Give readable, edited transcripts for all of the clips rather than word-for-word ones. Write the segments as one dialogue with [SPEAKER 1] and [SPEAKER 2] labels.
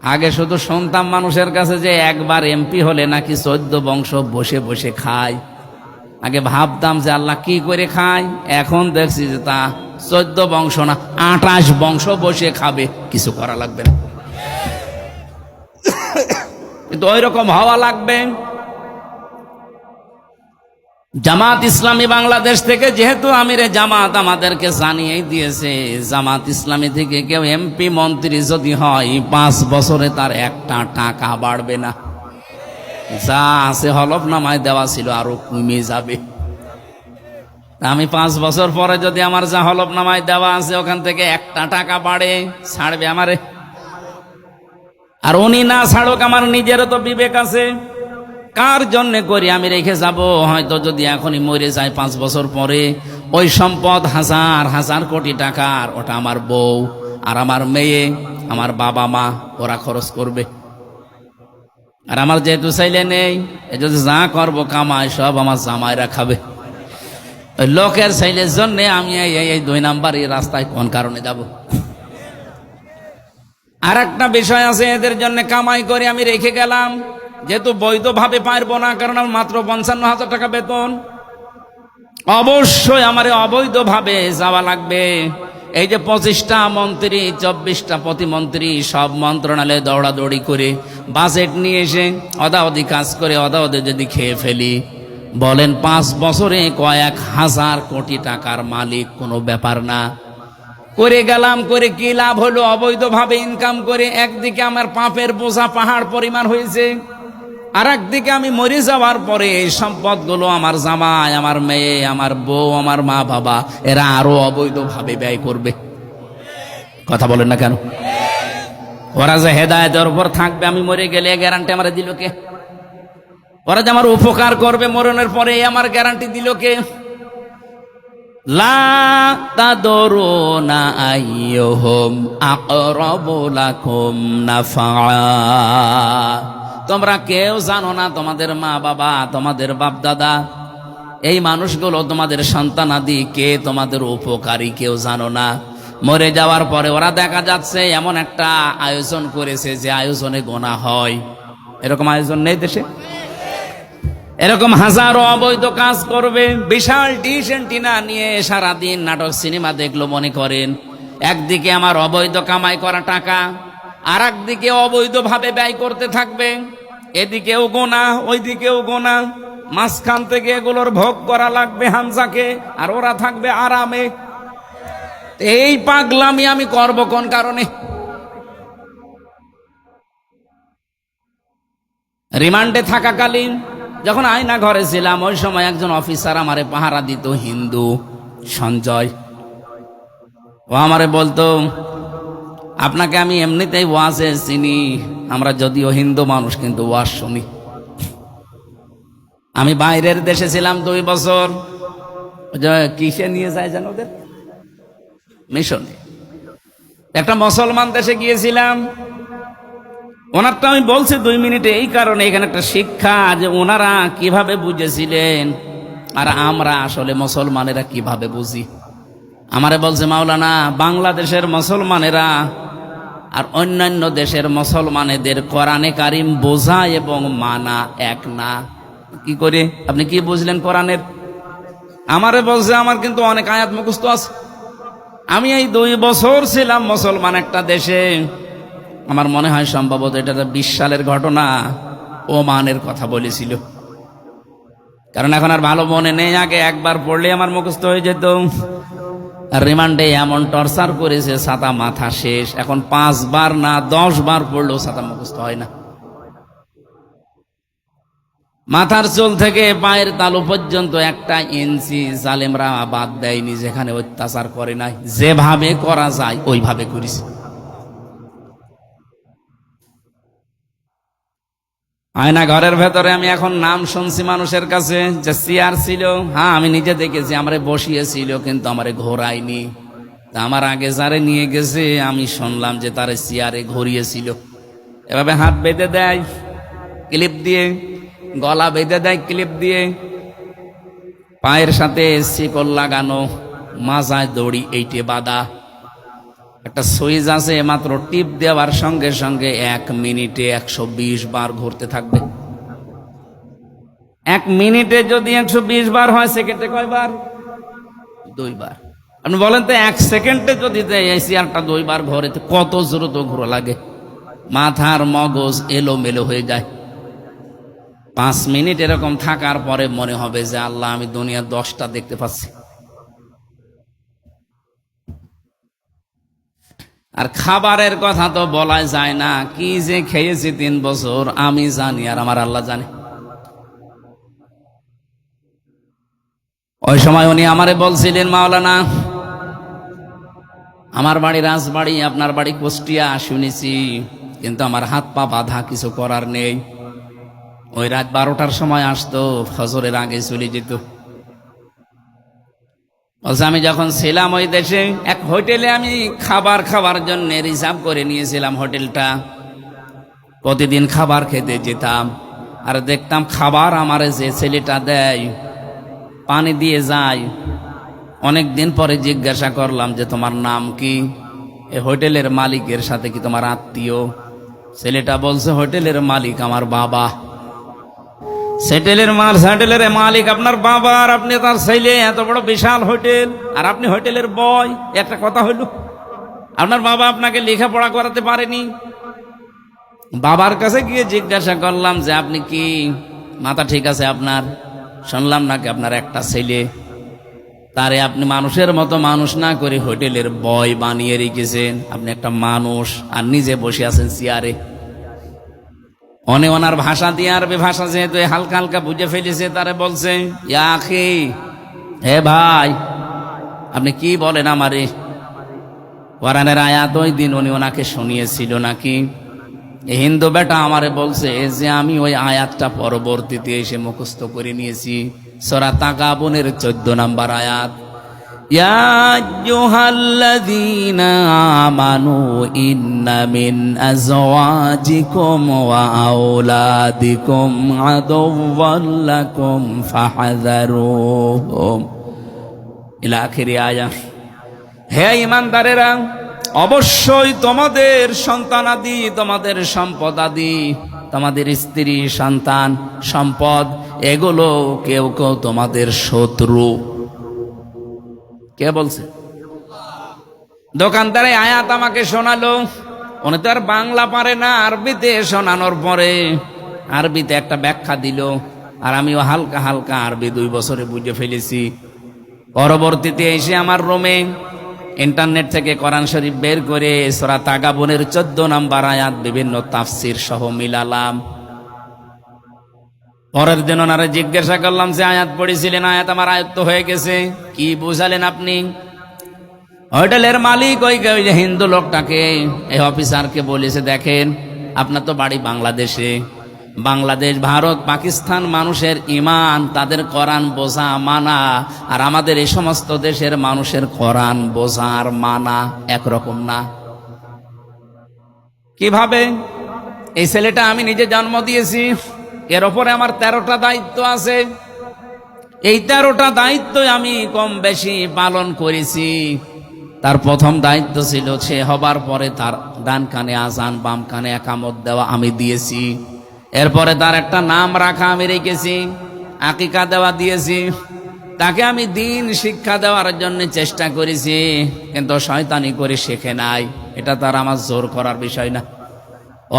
[SPEAKER 1] আগে শুধু শুনতাম মানুষের কাছে যে একবার এমপি হলে নাকি 14 বংশ বসে বসে খায়। আগে ভাবতাম যে আল্লাহ কি করে খায়, এখন দেখছি যে তা 14 বংশ না 28 বংশ বসে খাবে, কিছু করা লাগবে না। কিন্তু ওই রকম হওয়া লাগবে। জামাত ইসলামী বাংলাদেশ থেকে যেহেতু আমিরে জামাত আমাদেরকে জানিয়েই দিয়েছে, জামাত ইসলামী থেকে কেউ এমপি মন্ত্রী যদি হয় 5 বছরে তার একটা টাকা বাড়বে না। যা আছে হলফনামায় দেওয়া ছিল আরো কমে যাবে। আমি 5 বছর পরে যদি আমার যা হলফনামায় দেওয়া আছে ওখান থেকে একটা টাকা বাড়ে, ছাড়বে আমারে? আর উনি না ছাড়ুক, আমার নিজেরও তো বিবেক আছে। কার জন্য করি আমি রেখে যাব? হয়তো যদি এখনই মরে যায় 5 বছর পরে ওই সম্পদ হাজার হাজার কোটি টাকার, ওটা আমার বউ আর আমার মেয়ে, আমার বাবা মা, ওরা খরচ করবে। আর আমার যেহেতু ছেলে নেই, এই যদি যা করবো কামাই সব আমার জামাইরা খাবে। ওই লোকের ছেলের জন্য আমি এই 2 নাম্বার এই রাস্তায় কোন কারণে যাব? আর একটা বিষয় আছে, এদের জন্য কামাই করে আমি রেখে গেলাম, যেহেতু বৈধভাবে পারবো না, কারণ আমার মাত্র 55,000 টাকা বেতন, অবশ্যই আমার অবৈধভাবে যাওয়া লাগবে। এই যে 25টা মন্ত্রী, 24টা প্রতিমন্ত্রী, সব মন্ত্রণালয়ে দৌড়াদৌড়ি করে বাজেট নিয়ে এসে অদাওদি কাজ করে অদাওদি যদি খেয়ে ফেলি, বলেন 5 বছরে কয়েক হাজার কোটি টাকার মালিক কোনো ব্যাপার না। করে গেলাম, করে কি লাভ হলো? অবৈধভাবে ইনকাম করে একদিকে আমার পাপের বোঝা পাহাড় পরিমাণ হয়েছে, আর একদিকে আমি মরে যাওয়ার পরে এই সম্পদগুলো আমার জামাই, আমার মেয়ে, আমার বউ, আমার মা বাবা, এরা আরো অবৈধভাবে ব্যয় করবে। কথা বলেন না কেন? ওরা যে হেদায়েতের উপর থাকবে আমি মরে গেলে, গ্যারান্টি আমার দিল কে? ওরা যে আমার উপকার করবে মরণের পরে, আমার গ্যারান্টি দিল কে? লা তাদরুনা আইয়ুহুম আকরাবু লাকুম নাফআ। তোমরা কেউ জানো না, তোমাদের মা বাবা, তোমাদের বাপ দাদা, এই মানুষগুলো তোমাদের সন্তানাদি কে তোমাদের উপকারী কেউ জানো না। মরে যাওয়ার পরে ওরা দেখা যাচ্ছে এমন একটা আয়োজন করেছে যে আয়োজনে গোনা হয়। এরকম আয়োজন নেই দেশে? এরকম হাজারো অবৈধ কাজ করবে, বিশাল ডিশ এন্টিনা নিয়ে সারাদিন নাটক সিনেমা দেখলো মনে করেন। একদিকে আমার অবৈধ কামাই করা টাকা, আর একদিকে অবৈধভাবে ব্যয় করতে থাকবে। এদিকেও গোনা, ওইদিকেও গোনা, মাঝখান থেকে এগুলোর ভোগ করা লাগবে হামজাকে, আর ওরা থাকবে আরামে। এই পাগলামি আমি করব কোন কারণে? রিমান্ডে থাকাকালীন যখন আয়না ঘরে ছিলাম, ওই সময় একজন অফিসার আমারে পাহারা দিত, হিন্দু, সঞ্জয়। ও আমারে বলতো, আপনাকে আমি এমনিতেই ওয়াজে চিনি, আমরা যদিও হিন্দু মানুষ কিন্তু ওয়াজ শুনি। আমি বাইরের দেশে ছিলাম 2 বছর, কিসে নিয়ে যায় যেন ওদের মিশনে, একটা মুসলমান দেশে গিয়েছিলাম। ওনারটা আমি বলছি 2 মিনিটে, এই কারণে এখানে একটা শিক্ষা যে ওনারা কিভাবে বুঝেছিলেন আর আমরা আসলে মুসলমানেরা কিভাবে বুঝি। আমারে বলছে, মাওলানা, বাংলাদেশের মুসলমানেরা আর অন্যান্য দেশের মুসলমানেদের কোরআনে কারিম বোঝা এবং মানা এক না। কি করে আপনি কি বুঝলেন কোরআনের? আমারে বলছে, আমার কিন্তু অনেক আয়াত মুখস্থ আছে। আমি এই 2 বছর ছিলাম মুসলমান একটা দেশে, আমার মনে হয় সম্ভবত এটা 20 সালের ঘটনা, ওমানের কথা বলেছিল। কারণ এখন আর ভালো মনে নেই, আগে একবার পড়লে আমার মুখস্থ হয়ে যেত। রিমান্ডে এমন টর্চার করেছে, ছাতা মাথা শেষ। এখন 5 বার না 10 বার পড়লেও ছাতা মুখস্থ হয় না। মাথার চুল থেকে পায়ের তালু পর্যন্ত 1 ইঞ্চি জালেমরা বাদ দেয়নি, যেখানে অত্যাচার করে নাই। যেভাবে করা যায় ওইভাবে করেছে। আয়না ঘরের ভেতরে আমি এখন নাম শুনছি মানুষের কাছে যে চেয়ার ছিল। হ্যাঁ, আমি নিজে দেখেছি আমারে বসিয়েছিল, কিন্তু আমারে ঘোরায়নি। আমার আগে যারে নিয়ে গেছে আমি শুনলাম যে তারে চেয়ারে ঘুরিয়েছিল। এভাবে হাত বেঁধে দেয় ক্লিপ দিয়ে, গলা বেঁধে দেয় ক্লিপ দিয়ে, পায়ের সাথে শিকল লাগানো, মাজায় দড়ি এইটে বাঁধা। একটা সুইচ আছে, মাত্র টিপ দেওয়ার সঙ্গে সঙ্গে 1 মিনিটে 120 বার ঘুরতে থাকবে। 1 মিনিটে যদি 120 বার হয়, সেকেন্ডে কয়বার? 2 বার। আপনি বলেন তো 1 সেকেন্ডে যদি এই চেয়ারটা 2 বার ঘোরে তো কত দ্রুত ঘোরা লাগে? মাথার মগজ এলোমেলো হয়ে যায়। 5 মিনিট এরকম থাকার পরে মনে হবে যে আল্লাহ, আমি দুনিয়া 10টা দেখতে পাচ্ছি। আর খাবারের কথা তো বলাই যায় না, কি যে খেয়েছি 3 বছর আমি জানি আর আমার আল্লাহ জানে। ওই সময় উনি আমারে বলছিলেন, মাওলানা আমার বাড়ি রাজবাড়ি, আপনার বাড়ি কুষ্টিয়া, শুনেছি, কিন্তু আমার হাত পা বাঁধা, কিছু করার নেই। ওই রাত 12টার সময় আসতো, ফজরের আগে চলে যেত। বলছে আমি যখন ছিলাম ওই দেশে, এক হোটেলে আমি খাবার জন্য রিজার্ভ করে নিয়েছিলাম হোটেলটা। প্রতিদিন খাবার খেতে যেতাম, আর দেখতাম খাবার আমারে যে ছেলেটা দেয়, পানি দিয়ে যায়। অনেক দিন পরে জিজ্ঞাসা করলাম যে তোমার নাম কি? এই হোটেলের মালিকের সাথে কি তোমার আত্মীয়? ছেলেটা বলছে হোটেলের মালিক আমার বাবা। হোটেলের মালিক আপনার বাবা, আর আপনি তার ছেলে, এত বড় বিশাল হোটেল, আর আপনি হোটেলের বয়। একটা কথা হইল, আপনার বাবা আপনাকে লেখাপড়া করাতে পারেনি? বাবার কাছে গিয়ে জিজ্ঞাসা করলাম যে আপনি কি মাথা ঠিক আছে আপনার? শুনলাম নাকি আপনার একটা ছেলে, তারে আপনি মানুষের মতো মানুষ না করে হোটেলের বয় বানিয়ে রেখেছেন। আপনি একটা মানুষ, আর নিজে বসে আছেন চেয়ারে। ওনার ভাষা দিয়ে, আরবি ভাষা যেহেতু হালকা হালকা বুঝে ফেলেছে, তারে বলছে, ইয়া আখি, হে ভাই, আপনি কি বলেন আমারে? কোরআনের আয়াত ওই দিন উনি ওনাকে শুনিয়েছিল নাকি? হিন্দু বেটা আমারে বলছে যে আমি ওই আয়াতটা পরবর্তীতে এসে মুখস্থ করে নিয়েছি। সূরা তাগাবুনের 14 নম্বর আয়াত, ইয়া আইয়ুহাল্লাযীনা আমানু ইন্না মিন আযওয়াজিকুম ওয়া আওলাদিকুম আদুওয়াল লাকুম ফাহযারুহুম ইলা আখিরি আয়াত। হে ঈমানদারেরা, অবশ্যই তোমাদের সন্তানাদি, তোমাদের সম্পদাদি, তোমাদের স্ত্রী, সন্তান, সম্পদ, এগুলো কেউ কেউ তোমাদের শত্রু। কে বলছে? দোকানদারে আয়াত আমাকে শোনালো। উনি তো আর বাংলা পারে না, আরবিতে শোনানোর পরে আরবিতে একটা ব্যাখ্যা দিল, আর আমিও হালকা হালকা আরবি 2 বছরে বুঝে ফেলেছি। পরবর্তীতে এসে আমার রুমে ইন্টারনেট থেকে কোরআন শরীফ বের করে সূরা তাগাবুনের 14 নম্বর আয়াত বিভিন্ন তাফসীর সহ মিলালাম। পরের দিন ওনারে জিজ্ঞাসা করলাম যে আয়াত পড়েছিলেন, আয়াত আমার আয়ত্ত হয়ে গেছে, কি বুঝালেন আপনি? হোটেলের মালিক ওই যে হিন্দু লোকটাকে, এই অফিসারকে বলেছে, দেখেন আপনার তো বাড়ি বাংলাদেশে, বাংলাদেশ, ভারত, পাকিস্তান মানুষের ইমান, তাদের কোরআন বোঝা মানা, আর আমাদের এই সমস্ত দেশের মানুষের কোরআন বোঝা আর মানা একরকম না। কিভাবে? এই ছেলেটা আমি নিজে জন্ম দিয়েছি, এর ওপরে আমার 13টা দায়িত্ব আছে। এই 13টা দায়িত্ব আমি কম বেশি পালন করেছি। তার প্রথম দায়িত্ব ছিল সে হবার পরে তার ডান কানে আজান, বাম কানে একামত দেওয়া আমি দিয়েছি। এরপরে তার একটা নাম রাখা আমি রেখেছি, আকিকা দেওয়া দিয়েছি। তাকে আমি দিন শিক্ষা দেওয়ার জন্য চেষ্টা করেছি, কিন্তু শয়তানি করে শেখে নাই। এটা তার আমার জোর করার বিষয় না,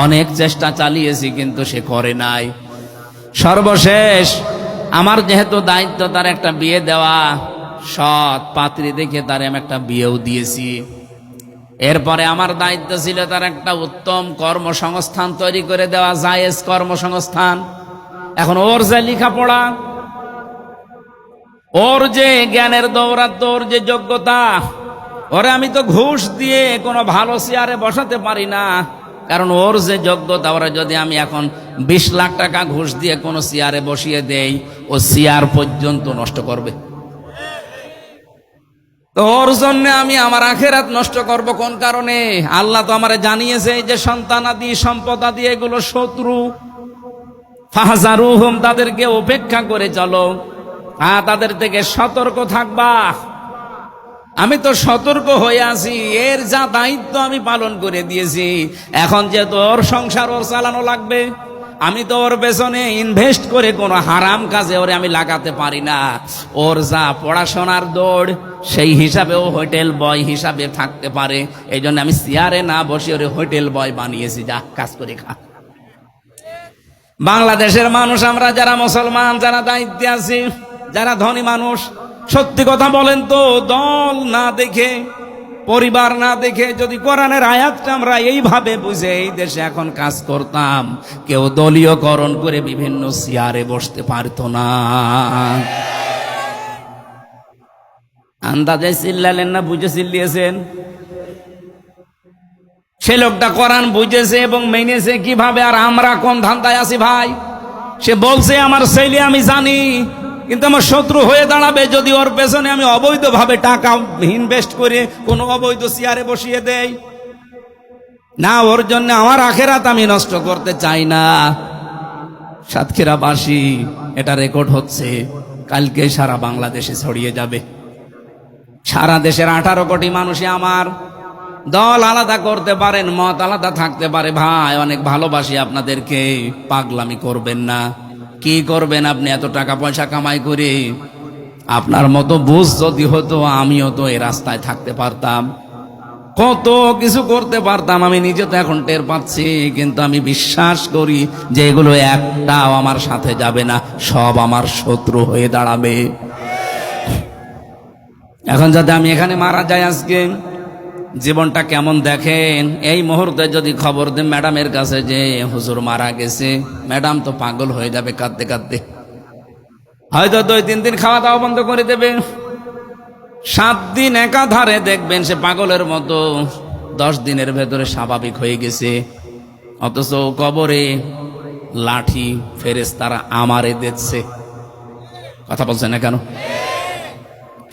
[SPEAKER 1] অনেক চেষ্টা চালিয়েছি কিন্তু সে করে নাই। সর্বশেষ আমার যেহেতু দায়িত্ব তার একটা বিয়ে দেওয়া, সৎ পাত্রী দেখে তার আমি একটা বিয়েও দিয়েছি। এরপরে আমার দায়িত্ব ছিল তার একটা উত্তম কর্মসংস্থান তৈরি করে দেওয়া, জায়েজ কর্মসংস্থান। এখন ওর যে লেখাপড়া, ওর যে জ্ঞানের দৌরাত্ম, ওর যে যোগ্যতা, ওরে আমি তো ঘুষ দিয়ে কোনো ভালো চেয়ারে বসাতে পারি না। কারণ ওর যে যোগ্যতা, ওরা যদি আমি এখন 20 লাখ টাকা ঘুষ দিয়ে কোনো চেয়ারে বসিয়ে দেই, ও চেয়ার পর্যন্ত নষ্ট করবে। তো ওর জন্য আমি আমার আখেরাত নষ্ট করব কোন কারণে? আল্লাহ তো আমারে জানিয়েছে যে সন্তানাদি, সম্পদাদি এগুলো শত্রু। ফাহজারুহুম, তাদেরকে উপেক্ষা করে চলো, তাদের থেকে সতর্ক থাকবা। আমি তো সতর্ক হয়ে আছি, এর যা দায়িত্ব আমি পালন করে দিয়েছি, এখন যে তোর সংসার ওর চালানো লাগবে, আমি তো ওর পেছনে ইনভেস্ট করে কোনো হারাম কাজে ওরে আমি লাগাতে পারি না। ওর যা পড়াশোনার দৌড়, সেই হিসাবে ও হোটেল বয় হিসাবে থাকতে পারে। এই জন্য আমি চেয়ারে না বসে ওরে হোটেল বয় বানিয়েছি, যা কাজ করে খা। বাংলাদেশের মানুষ আমরা যারা মুসলমান, যারা দায়িত্বে আছি, যারা ধনী মানুষ, সত্যি কথা বলেন তো, দল না দেখে, পরিবার না দেখে যদি কোরআনের আয়াতটা আমরা এইভাবে বুঝে এই দেশে এখন কাজ করতাম, কেউ দলীয়করণ করে বিভিন্ন চেয়ারে বসতে পারতো না। আন্দাজে চিল্লালেন না বুঝে চিল্লিয়েছেন? সে লোকটা কোরআন বুঝেছে এবং মেনেছে কিভাবে, আর আমরা কোন ধান্দায় আছি ভাই? সে বলছে আমার ছেলে আমি জানি, কিন্তু আমার শত্রু হয়ে দাঁড়াবে যদি ওর পেছনে আমি অবৈধভাবে টাকা ইনভেস্ট করে কোনো অবৈধ চেয়ারে বসিয়ে দেই। না, ওর জন্য আমার আখেরাত আমি নষ্ট করতে চাই না। সাতক্ষীরাবাসী, এটা রেকর্ড হচ্ছে, কালকে সারা বাংলাদেশে ছড়িয়ে যাবে। সারা দেশের 18 কোটি মানুষই আমার। দল আলাদা করতে পারেন, মত আলাদা থাকতে পারে, ভাই অনেক ভালোবাসি আপনাদেরকে, পাগলামি করবেন না। কি করবেন আপনি এত টাকা পয়সা কামাই করে? আপনার মতো বুঝ যদি হতো, আমিও তো এই রাস্তায় থাকতে পারতাম, কত কিছু করতে পারতাম। আমি নিজে তো এখন টের পাচ্ছি, কিন্তু আমি বিশ্বাস করি যে এগুলো একটাও আমার সাথে যাবে না, সব আমার শত্রু হয়ে দাঁড়াবে। এখন যদি আমি এখানে মারা যাই আজকে, জীবনটা কেমন দেখেন। এই মুহূর্তে যদি খবর দেন ম্যাডামের কাছে যে হুজুর মারা গেছে, ম্যাডাম তো পাগল হয়ে যাবে কাঁদতে কাঁদতে, হয়তো 2-3 দিন খাওয়া দাওয়া বন্ধ করে দেবে। 7 দিন একাধারে দেখবেন সে পাগলের মতো 10 দিনের ভেতরে স্বাভাবিক হয়ে গেছে। অথচ কবরে লাঠি ফেরেশতারা আমারে দিচ্ছে। কথা বলছেন না কেন?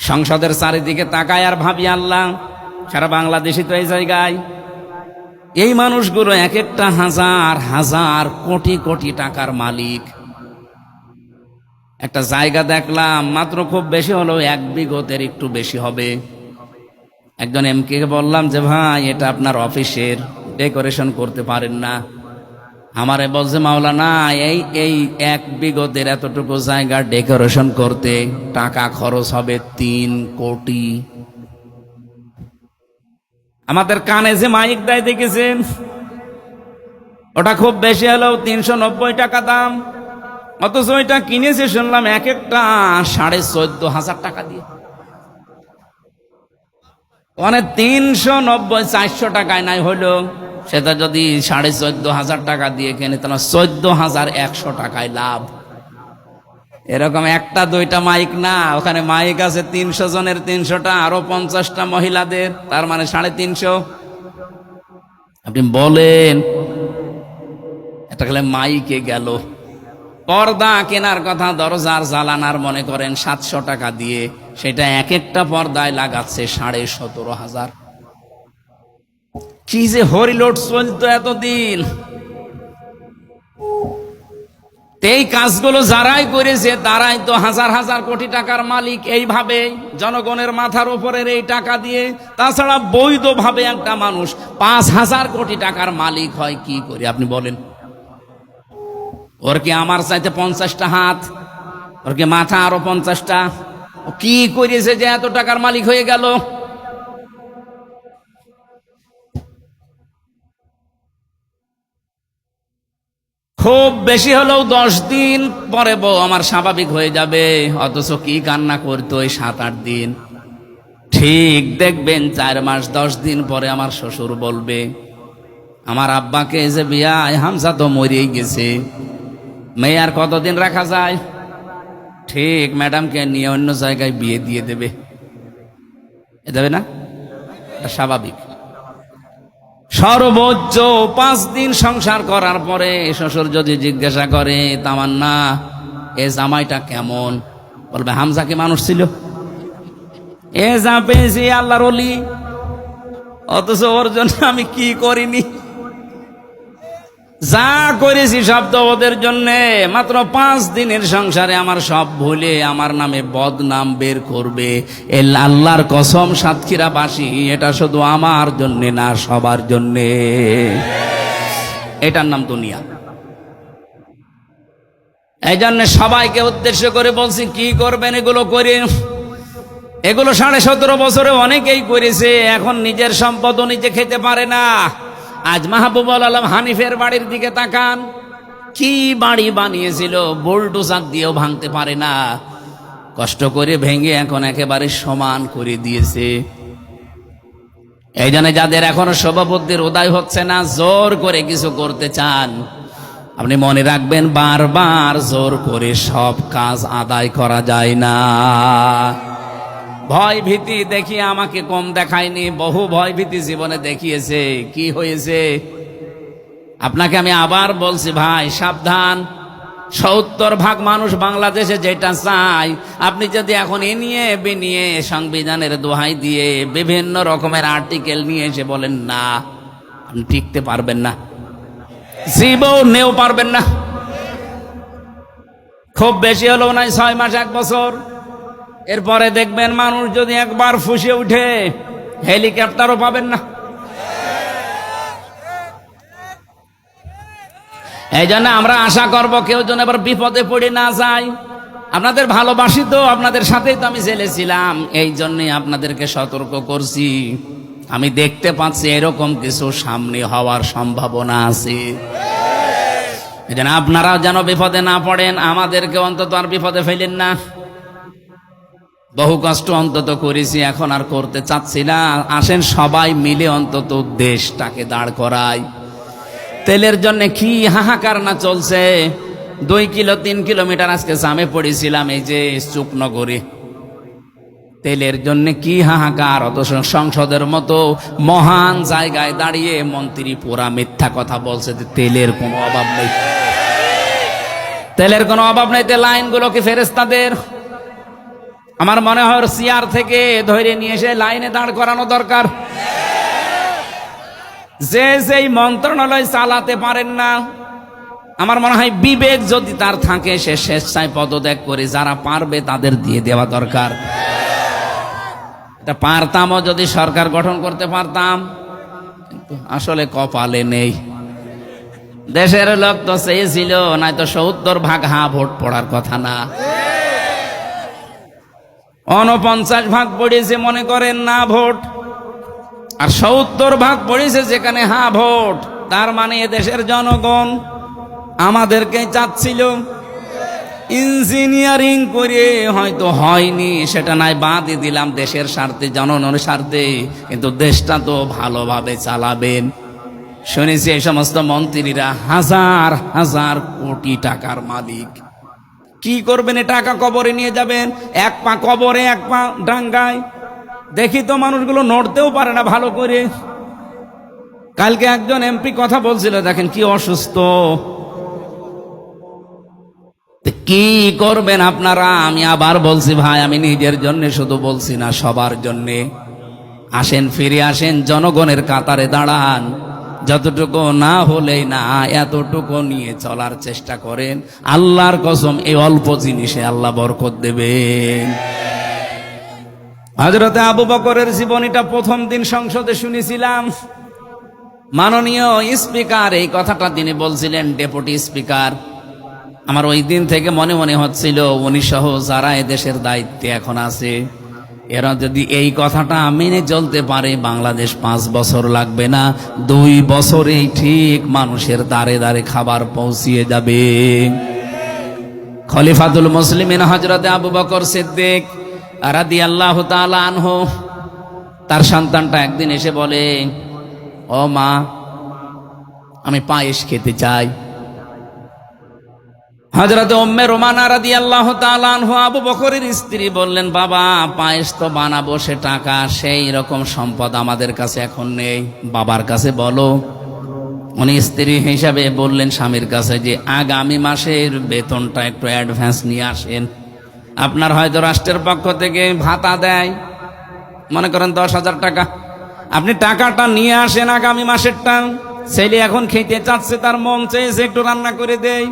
[SPEAKER 1] সংসদের চারিদিকে তাকায় আর ভাবি, আল্লাহ, সারা বাংলাদেশে তো এই জায়গায় এই মানুষগুলো এক একটা হাজার হাজার কোটি কোটি টাকার মালিক। একটা জায়গা দেখলাম মাত্র, খুব বেশি হলো 1 বিঘতের একটু বেশি হবে। একজন এমকে বললাম যে ভাই, এটা আপনার অফিসের, ডেকোরেশন করতে পারেন না? আমারে বলছে মাওলানা, এই 1 বিঘতের এতটুকু জায়গা ডেকোরেশন করতে টাকা খরচ হবে 3 কোটি। আমাদের কানে যে মাইক দেয় দেখেছেন, ওটা খুব বেশি হলেও 390 টাকা দাম, অথচ ওইটা কিনেছে শুনলাম এক একটা 14,500 টাকা দিয়ে। মানে 390, 400 টাকায় নাই হলো, সেটা যদি 14,500 টাকা দিয়ে কেনে, তাহলে 14,100 টাকায় লাভ। এরকম 1-2টা মাইক না, ওখানে মাইক আছে 300 জনের 300টা, আরো 50টা মহিলাদের, তার মানে 350। আপনি বলেন, এটা খেলে মাইকে গেল। পর্দা কেনার কথা, দরজার জ্বালানার মনে করেন 700 টাকা দিয়ে, সেটা এক একটা পর্দায় লাগাচ্ছে 17,500। কি যে হরিলোড চলতো এতদিন। এই কাজগুলো যারাই করেছে তারাই তো হাজার হাজার কোটি টাকার মালিক। এইভাবে জনগণের মাথার উপরের এই টাকা দিয়ে, তাছাড়া বৈধভাবে একটা মানুষ 5,000 কোটি টাকার মালিক হয় কি করে আপনি বলেন? ওর কি আমার চাইতে 50টা হাত, ওর কি মাথা আরো 50টা? কি করেছে যে এত টাকার মালিক হয়ে গেল? খুব বেশি হলেও 10 দিন পরে বউ আমার স্বাভাবিক হয়ে যাবে, অথচ কি কান্না করতো এই 7-8 দিন। ঠিক দেখবেন 4 মাস 10 দিন পরে আমার শ্বশুর বলবে, আমার আব্বাকে যে বিয়ায় হামজা তো মরেই গেছে, মেয়ে আর কতদিন রাখা যায়? ঠিক ম্যাডামকে নিয়ে অন্য জায়গায় বিয়ে দিয়ে দেবে। দেবে না? এটা স্বাভাবিক। সর্বোচ্চ 5 দিন সংসার করার পরে শ্বশুর যদি জিজ্ঞাসা করে, তামান্না এ জামাইটা কেমন, বলবে হামজা কি মানুষ ছিল? এ যা পেয়েছি আল্লাহর ওলি, অথচ ওর জন্য আমি কি করিনি। যা করেছি সব তো ওদের জন্যে। মাত্র 5 দিনের সংসারে আমার সব ভুলে আমার নামে বদনাম বের করবে। আল্লাহর কসম সাতক্ষীরাবাসী, এটা শুধু আমার জন্যে না, সবার জন্যে। এটার নাম দুনিয়া। এই জন্য সবাইকে উদ্দেশ্য করে বলছি, কি করবেন এগুলো করে। এগুলো 17.5 বছরে অনেকেই করেছে, এখন নিজের সম্পদও নিজে খেতে পারে না। আজ মাহবুবুল আলম হানিফের বাড়ির দিকে তাকান, কি বাড়ি বানিয়েছিল, বুলডোজার দিয়েও ভাঙতে পারে না। কষ্ট করে ভেঙে এখন একেবারে সমান করে দিয়েছে। এই জন্য যাদের এখনো শুভবুদ্ধির উদয় হচ্ছে না, জোর করে কিছু করতে চান, আপনি মনে রাখবেন, বারবার জোর করে সব কাজ আদায় করা যায় না। ভয় ভীতি দেখিয়ে আমাকে কম দেখায়নি, বহু ভয় ভীতি জীবনে দেখিয়েছে। কি হয়েছে? আপনাকে আমি আবার বলছি ভাই, সাবধান। 70% মানুষ বাংলাদেশে যেটা চায়, আপনি যদি এখন এ নিয়ে বিনিয়ে সংবিধানের দোহাই দিয়ে বিভিন্ন রকমের আর্টিকেল নিয়ে এসে বলেন না, আপনি টিকতে পারবেন না, জীবনেও পারবেন না। খুব বেশি হলো না 6 মাস 1 বছর, এরপরে দেখবেন মানুষ যদি একবার ফুঁসে উঠে, হেলিকপ্টারও পাবেন না। এই জন্য আমরা আশা করব কেউ যেন এবার বিপদে পড়ে না যায়। আপনাদের ভালোবাসি তো, আপনাদের সাথেই তো আমি জেলে ছিলাম, এই জন্যই আপনাদেরকে সতর্ক করছি। আমি দেখতে পাচ্ছি এরকম কিছু সামনে হওয়ার সম্ভাবনা আছে। এই জন্য আপনারাও যেন বিপদে না পড়েন, আমাদেরকে অন্তত আর বিপদে ফেলেন না। বহু কষ্ট অন্তত করেছি, এখন আর করতে চাচ্ছি না। আসেন সবাই মিলে অন্তত দেশটাকে দাঁড় করাই। তেলের জন্য কি হাহাকার না চলছে। 2 কিলো 3 কিলোমিটার আজকে জামে পড়েছিলাম, এই যে চুকনগরে। তেলের জন্য কি হাহাকার। অথচ সংসদের মতো মহান জায়গায় দাঁড়িয়ে মন্ত্রী পুরা মিথ্যা কথা বলছে যে তেলের কোনো অভাব নেই, তেলের কোনো অভাব নেই। লাইনগুলো কি ফেরেশতাদের? আমার মনে হয় চেয়ার থেকে ধরে নিয়ে এসে লাইনে দাঁড় করানো দরকার। যে যেই মন্ত্রণালয় চালাতে পারেন না, আমার মনে হয় বিবেক যদি তার থাকে, সে স্বেচ্ছায় পদত্যাগ করে যারা পারবে তাদের দিয়ে দেওয়া দরকার। এটা পারতামও, যদি সরকার গঠন করতে পারতাম, কিন্তু আসলে কপালে নেই। দেশের লোক তো চেয়েছিল, নয়তো 70% হা ভোট পড়ার কথা না। 49% পড়েছে মনে করেন না ভোট, আর 70% পড়েছে যেখানে হা ভোট। তার মানে দেশের জনগণ আমাদেরকে চাচ্ছিল। ইঞ্জিনিয়ারিং করে হয়তো হয়নি, সেটা নাই, বাদই দিলাম, দেশের স্বার্থে জনগণের স্বার্থে, কিন্তু দেশটা তো ভালোভাবে চালাবেন। শুনেছি এই সমস্ত মন্ত্রীরা হাজার হাজার কোটি টাকার মালিক। কি করবেন? এ টাকা কবরে নিয়ে যাবেন, 1 পা কবরে 1 পা ডাঙ্গায়। দেখি তো মানুষগুলো নড়তেও পারে না ভালো করে। কালকে একজন এমপি কথা বলছিল, দেখেন কি অসুস্থ। কি করবেন আপনারা? আমি আবার বলছি ভাই, আমি নিজের জন্য শুধু বলছি না, সবার জন্যে। আসেন, ফিরে আসেন, জনগণের কাতারে দাঁড়ান। যতটুকু না হলেই না, এতটুকু নিয়ে চলার চেষ্টা করেন। আল্লাহর কসম, এই অল্প জিনিসে আল্লাহ বরকত দেবেন। হযরতে আবু বকরের জীবনীটা প্রথম দিন সংসদে শুনেছিলাম। মাননীয় স্পিকার এই কথাটা তিনি বলছিলেন, ডেপুটি স্পিকার। আমার ওই দিন থেকে মনে মনে হচ্ছিল, উনি সহ যারা এদেশের দায়িত্বে এখন আছে, এরা যদি এই কথাটা মেনে চলতে পারে, বাংলাদেশ 5 বছর লাগবে না, 2 বছরেই ঠিক মানুষের দ্বারে দ্বারে খাবার পৌঁছিয়ে যাবে। খলিফাতুল মুসলিমিন হযরতে আবু বকর সিদ্দিক রাদিয়াল্লাহু তাআলা আনহু, তার সন্তানটা একদিন এসে বলে, ও মা, আমি পায়েস খেতে চাই। হযরত উম্মে রুমানা রাদিয়াল্লাহু তাআলা আনহা, আবু বকরের স্ত্রী, বললেন, বাবা পায়েস তো বানাবো, সে টাকা সেই রকম সম্পদ আমাদের কাছে এখন নেই, বাবার কাছে বলো। উনি স্ত্রী হিসাবে বললেন স্বামীর কাছে যে আগামী মাসের বেতনটা একটু অ্যাডভান্স নিয়ে আসেন। আপনার হয়তো রাষ্ট্রের পক্ষ থেকে ভাতা দেয়, মনে করেন 10,000 টাকা, আপনি টাকাটা নিয়ে আসেন আগামী মাসেরটা। ছেলে এখন খেতে চাচ্ছে, তার মন চেয়েছে একটু রান্না করে দেই।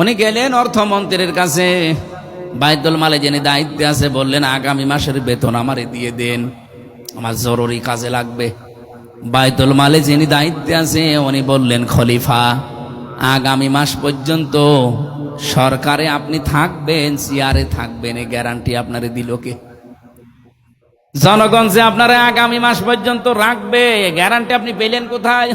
[SPEAKER 1] উনি গেলেন অর্থমন্ত্রীর কাছে, বাইতুল মালে যিনি দায়িত্বে আছে, বললেন আগামী মাসের বেতন আমারে দিয়ে দেন, আমার জরুরি কাজে লাগবে। বাইতুল মালে যিনি দায়িত্বে আছে উনি বললেন, খলিফা আগামী মাস পর্যন্ত সরকারে আপনি থাকবেন, চেয়ারে থাকবেন, এই গ্যারান্টি আপনারে দিল কে? জনগণ যে আপনারা আগামী মাস পর্যন্ত রাখবে, গ্যারান্টি আপনি পেলেন কোথায়?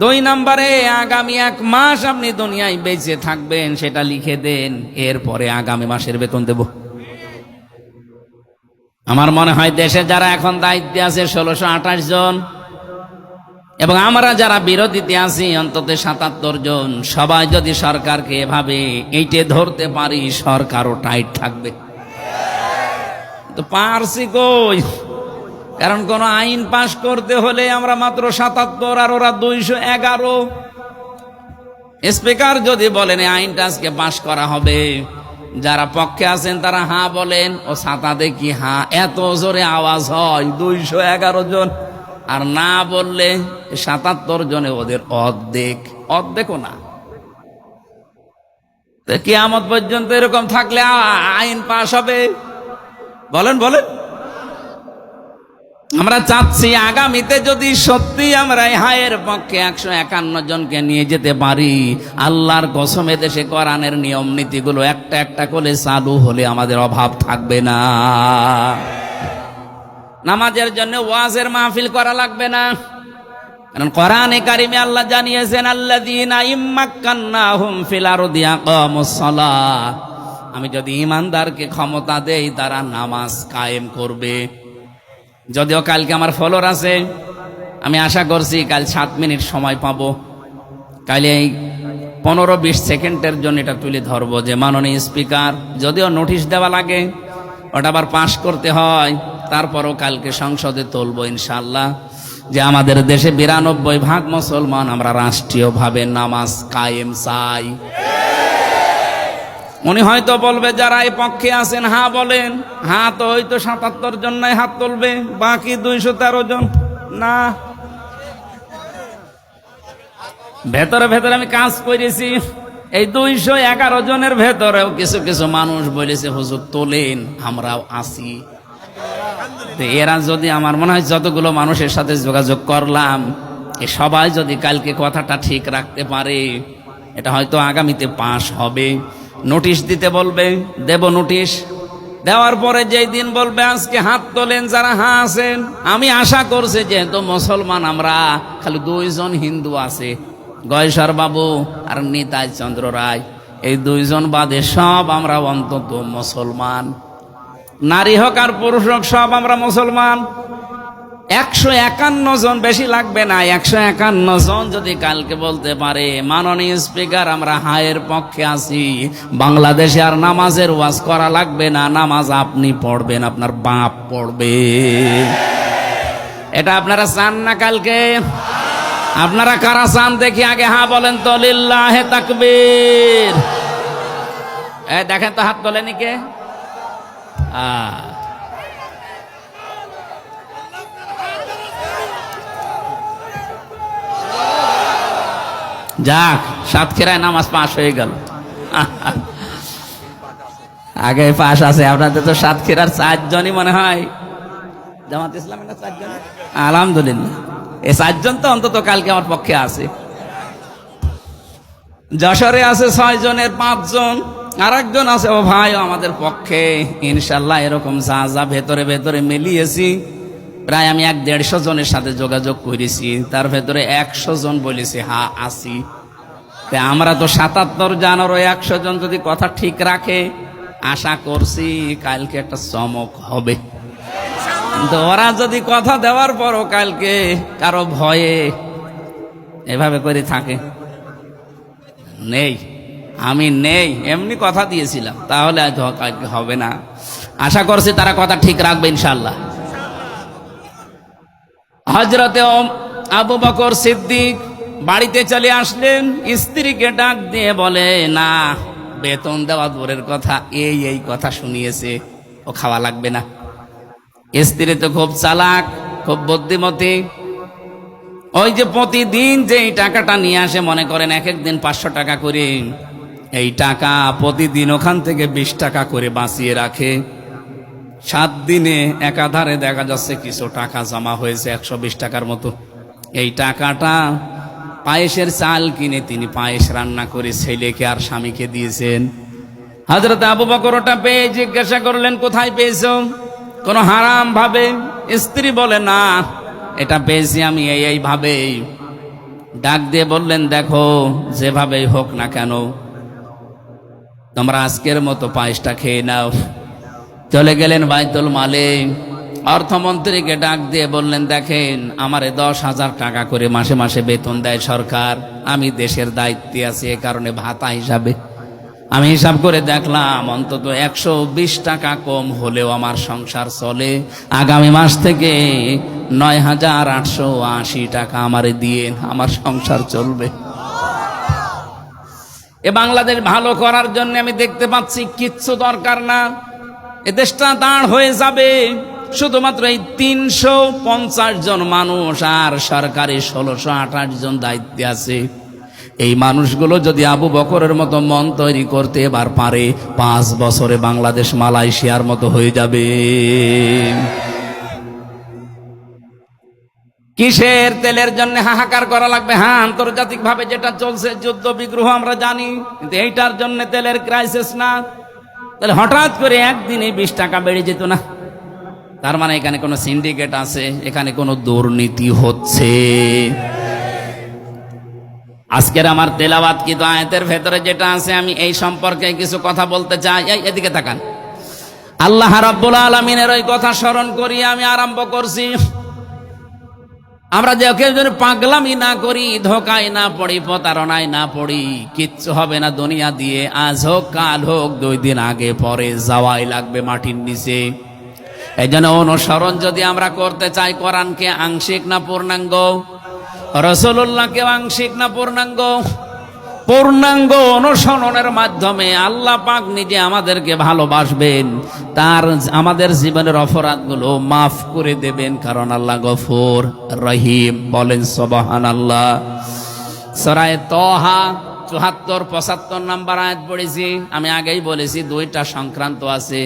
[SPEAKER 1] 2 নম্বরে, আগামী 1 মাস আপনি দুনিয়ায় বেঁচে থাকবেন, সেটা লিখে দেন, এরপরে আগামী মাসের বেতন দেব। আমার মনে হয় দেশে যারা এখন দায়িত্বে আছে 1628 জন, এবং আমরা যারা বিরোধীতে আছি অন্তত 77 জন, সবাই যদি সরকারকে এভাবে এইটে ধরতে পারি, সরকারও টাইট থাকবে। তো পারছি কই? কারণ কোন আইন পাশ করতে হলে আমরা মাত্র 77 আর ওরা 211। স্পিকার যদি বলেন এই আইনটা আজকে পাশ করা হবে, যারা পক্ষে আছেন তারা হ্যাঁ বলেন, ও ছাতা দেখি হ্যাঁ, এত জোরে আওয়াজ হয় 211 জন, আর না বললে 77 জনে ওদের অর্ধেকও না। কিয়ামত পর্যন্ত এরকম থাকলে আইন পাশ হবে? বলেন বলেন। আমরা চাচ্ছি আগামীতে যদি সত্যি আমরা হায়ের পক্ষে 151 জনকে নিয়ে যেতে পারি, আল্লাহর কসমে দেশে কোরআনের নিয়ম নীতিগুলো একটা একটা করে চালু হলে আমাদের অভাব থাকবে না। নামাজের জন্য ওয়াজের মাহফিল করা লাগবে না, কারণ কোরআনে কারিমে আল্লাহ জানিয়েছেন, আল্লাযীনা ইম্মাক্কান্নাহুম ফিল আরদি আকামুস সালাহ, আমি যদি ঈমানদারকে ক্ষমতা দেই তারা নামাজ কায়েম করবে। যদিও কালকে আমার ফলোর আছে, আমি আশা করছি কাল 7 মিনিট সময় পাবো। কাল এই 15-20 সেকেন্ডের জন্য এটা তুলে ধরবো যে মাননীয় স্পিকার, যদিও নোটিশ দেওয়া লাগে, ওটা আবার পাশ করতে হয়, তারপরও কালকে সংসদে তুলবো ইনশাআল্লাহ, যে আমাদের দেশে 92% মুসলমান আমরা রাষ্ট্রীয়ভাবে নামাজ কায়েম চাই। উনি হয়তো বলবে যারা এই পক্ষে আছেন হ্যাঁ বলেন, হ্যাঁ তো হয়তো 77 জন নাই হাত তুলবে, বাকি 213 জন না। ভেতরে ভেতরে আমি কাজ করেছি, এই 211 জনের ভেতরেও কিছু কিছু মানুষ বলেছে হুজুর তোলেন, আমরাও আছি। এরা যদি, আমার মনে হয় যতগুলো মানুষের সাথে যোগাযোগ করলাম, এ সবাই যদি কালকে কথাটা ঠিক রাখতে পারে, এটা হয়তো আগামীতে পাশ হবে। নোটিশ দিতে বলবে, দেব নোটিশ, দেওয়ার পরে যেই দিন বলবে আজকে হাত তোলেন যারা হ্যাঁ আছেন, আমি আশা করছি যেহেতু মুসলমান আমরা, খালি 2 জন হিন্দু আছে, গয়েশ্বর বাবু আর নিতাই চন্দ্র রায়, এই 2 জন বাদে সব আমরা অন্তত মুসলমান, নারী হোক আর পুরুষ হোক সব আমরা মুসলমান। 151 জন, বেশি লাগবে না, 151 জন যদি কালকে বলতে পারে মাননীয় স্পিকার আমরা হায়ের পক্ষে আছি, বাংলাদেশে আর নামাজের ওয়াজ করা লাগবে না, নামাজ আপনি পড়বেন, আপনার বাপ পড়বে। এটা আপনারা চান না? কালকে আপনারা কারা চান দেখি আগে হ্যাঁ বলেন তো, লিল্লাহে তাকবীর। দেখেন তো হাত তোলেনি কে? যাক, সাতক্ষীরায় নামাজ পাশ হয়ে গেল। আগে পাশ আছে, আপনাদের তো সাতক্ষীরার 4 জনই মনে হয় জামাত ইসলামের, না 4 জন? আলহামদুলিল্লাহ, এই 4 জন তো অন্তত কালকে আমার পক্ষে আছে। যশোরে আছে 6 জনের 5 জন, আর একজন আছে ও ভাই আমাদের পক্ষে ইনশাল্লাহ। এরকম যা যা ভেতরে ভেতরে মিলিয়েছি, প্রায় আমি 150 জনের সাথে যোগাযোগ করেছি, তার ভেতরে 100 জন বলেছে হ্যাঁ আসি। আমরা তো 77 জন, আর 100 জন যদি কথা ঠিক রাখে, আশা করছি কালকে একটা চমক হবে। কিন্তু ওরা যদি কথা দেওয়ার পরও কালকে কারো ভয়ে এভাবে করে থাকে, নেই আমি নেই, এমনি কথা দিয়েছিলাম, তাহলে কালকে হবে না। আশা করছি তারা কথা ঠিক রাখবে ইনশাল্লাহ। হযরতে আবু বকর সিদ্দিক বাড়িতে চলে আসলেন, স্ত্রীকে ডাক দিয়ে বলে না, বেতন দেওয়া দূরের কথা, এই কথা শুনিয়েছে, ও খাওয়া লাগবে না। স্ত্রী তো খুব চালাক, খুব বুদ্ধিমতী, ওই যে প্রতিদিন যে এই টাকাটা নিয়ে আসে, মনে করেন এক একদিন 500 টাকা করে, এই টাকা প্রতিদিন ওখান থেকে 20 টাকা করে বাঁচিয়ে রাখে। 7 দিনে একাধারে দেখা যাচ্ছে কিছু টাকা জমা হয়েছে 120 টাকার মতো। এই টাকাটা পায়েসের চাল কিনে তিনি পায়েস রান্না করে ছেলেকে আর স্বামীকে দিয়েছেন। হযরত আবু বকর ওটা পেয়ে জিজ্ঞাসা করলেন, কোথায় পেয়েছো? কোন হারাম ভাবে? স্ত্রী বলে, না, এটা পেয়েছি আমি এই ভাবে। ডাক দিয়ে বললেন, দেখো, যেভাবেই হোক না কেন তোমরা আজকের মতো পায়েসটা খেয়ে নাও। চলে গেলেন বাইতুল মালে। অর্থমন্ত্রীকে ডাক দিয়ে বললেন, দেখেন, আমারে 10,000 টাকা করে মাসে মাসে বেতন দেয় সরকার। আমি দেশের দায়িত্বে আছি, এ কারণে ভাতা হিসাবে আমি হিসাব করে দেখলাম অন্তত 120 টাকা কম হলেও আমার সংসার চলে। আগামী মাস থেকে 9,880 টাকা আমারে দিয়ে আমার সংসার চলবে। এ বাংলাদেশ ভালো করার জন্য আমি দেখতে পাচ্ছি কিচ্ছু দরকার না, এ দেশটা দাঁড় হয়ে যাবে। শুধুমাত্র এই 350 জন মানুষ আর সরকারি 1628 জন দায়িত্বে আছে। এই মানুষগুলো যদি আবু বকরের মতো মন তৈরি করতে এবার পারে, 5 বছরে বাংলাদেশ মালয়েশিয়ার মতো হয়ে যাবে। কিসের তেলের জন্য হাহাকার করা লাগবে? হ্যাঁ, আন্তর্জাতিক ভাবে যেটা চলছে যুদ্ধ বিগ্রহ আমরা জানি, কিন্তু এইটার জন্য তেলের ক্রাইসিস না। তাহলে হঠাৎ করে একদিনে 20 টাকা বেড়ে যেত না? তার মানে এখানে কোনো সিন্ডিকেট আছে, এখানে কোনো দুর্নীতি হচ্ছে। আজকের আমার তেলাওয়াত কি তো আয়াতের ভেতরে যেটা আছে, আমি এই সম্পর্কে কিছু কথা বলতে চাই। এদিকে তাকান। আল্লাহ রাব্বুল আলামিনের ওই কথা স্মরণ করি আমি আরম্ভ করছি। আমরা যে কেউ যদি পাগলামি না করি, ধোকায় না পড়ি, প্রতারণায় না পড়ি, কিচ্ছু হবে না দুনিয়া দিয়ে। আজ হোক কাল হোক, 2 দিন আগে পরে যাওয়াই লাগবে মাটির নিচে। এই জন্য অনুসরণ যদি আমরা করতে চাই, কোরআনকে আংশিক না পূর্ণাঙ্গ, রাসূলুল্লাহকে আংশিক না পূর্ণাঙ্গ, পূর্ণাঙ্গ অনুসরণের মাধ্যমে আল্লাহ পাক নিজে আমাদেরকে ভালোবাসবেন, তার আমাদের জীবনের অপরাধগুলো মাফ করে দেবেন, কারণ আল্লাহ গফুর রহিম। বলেন সুবহানাল্লাহ। সূরা তাহা 74-75 নাম্বার আয়াত পড়েছি। আমি আগেই বলেছি 2টা সংক্রান্ত আছে,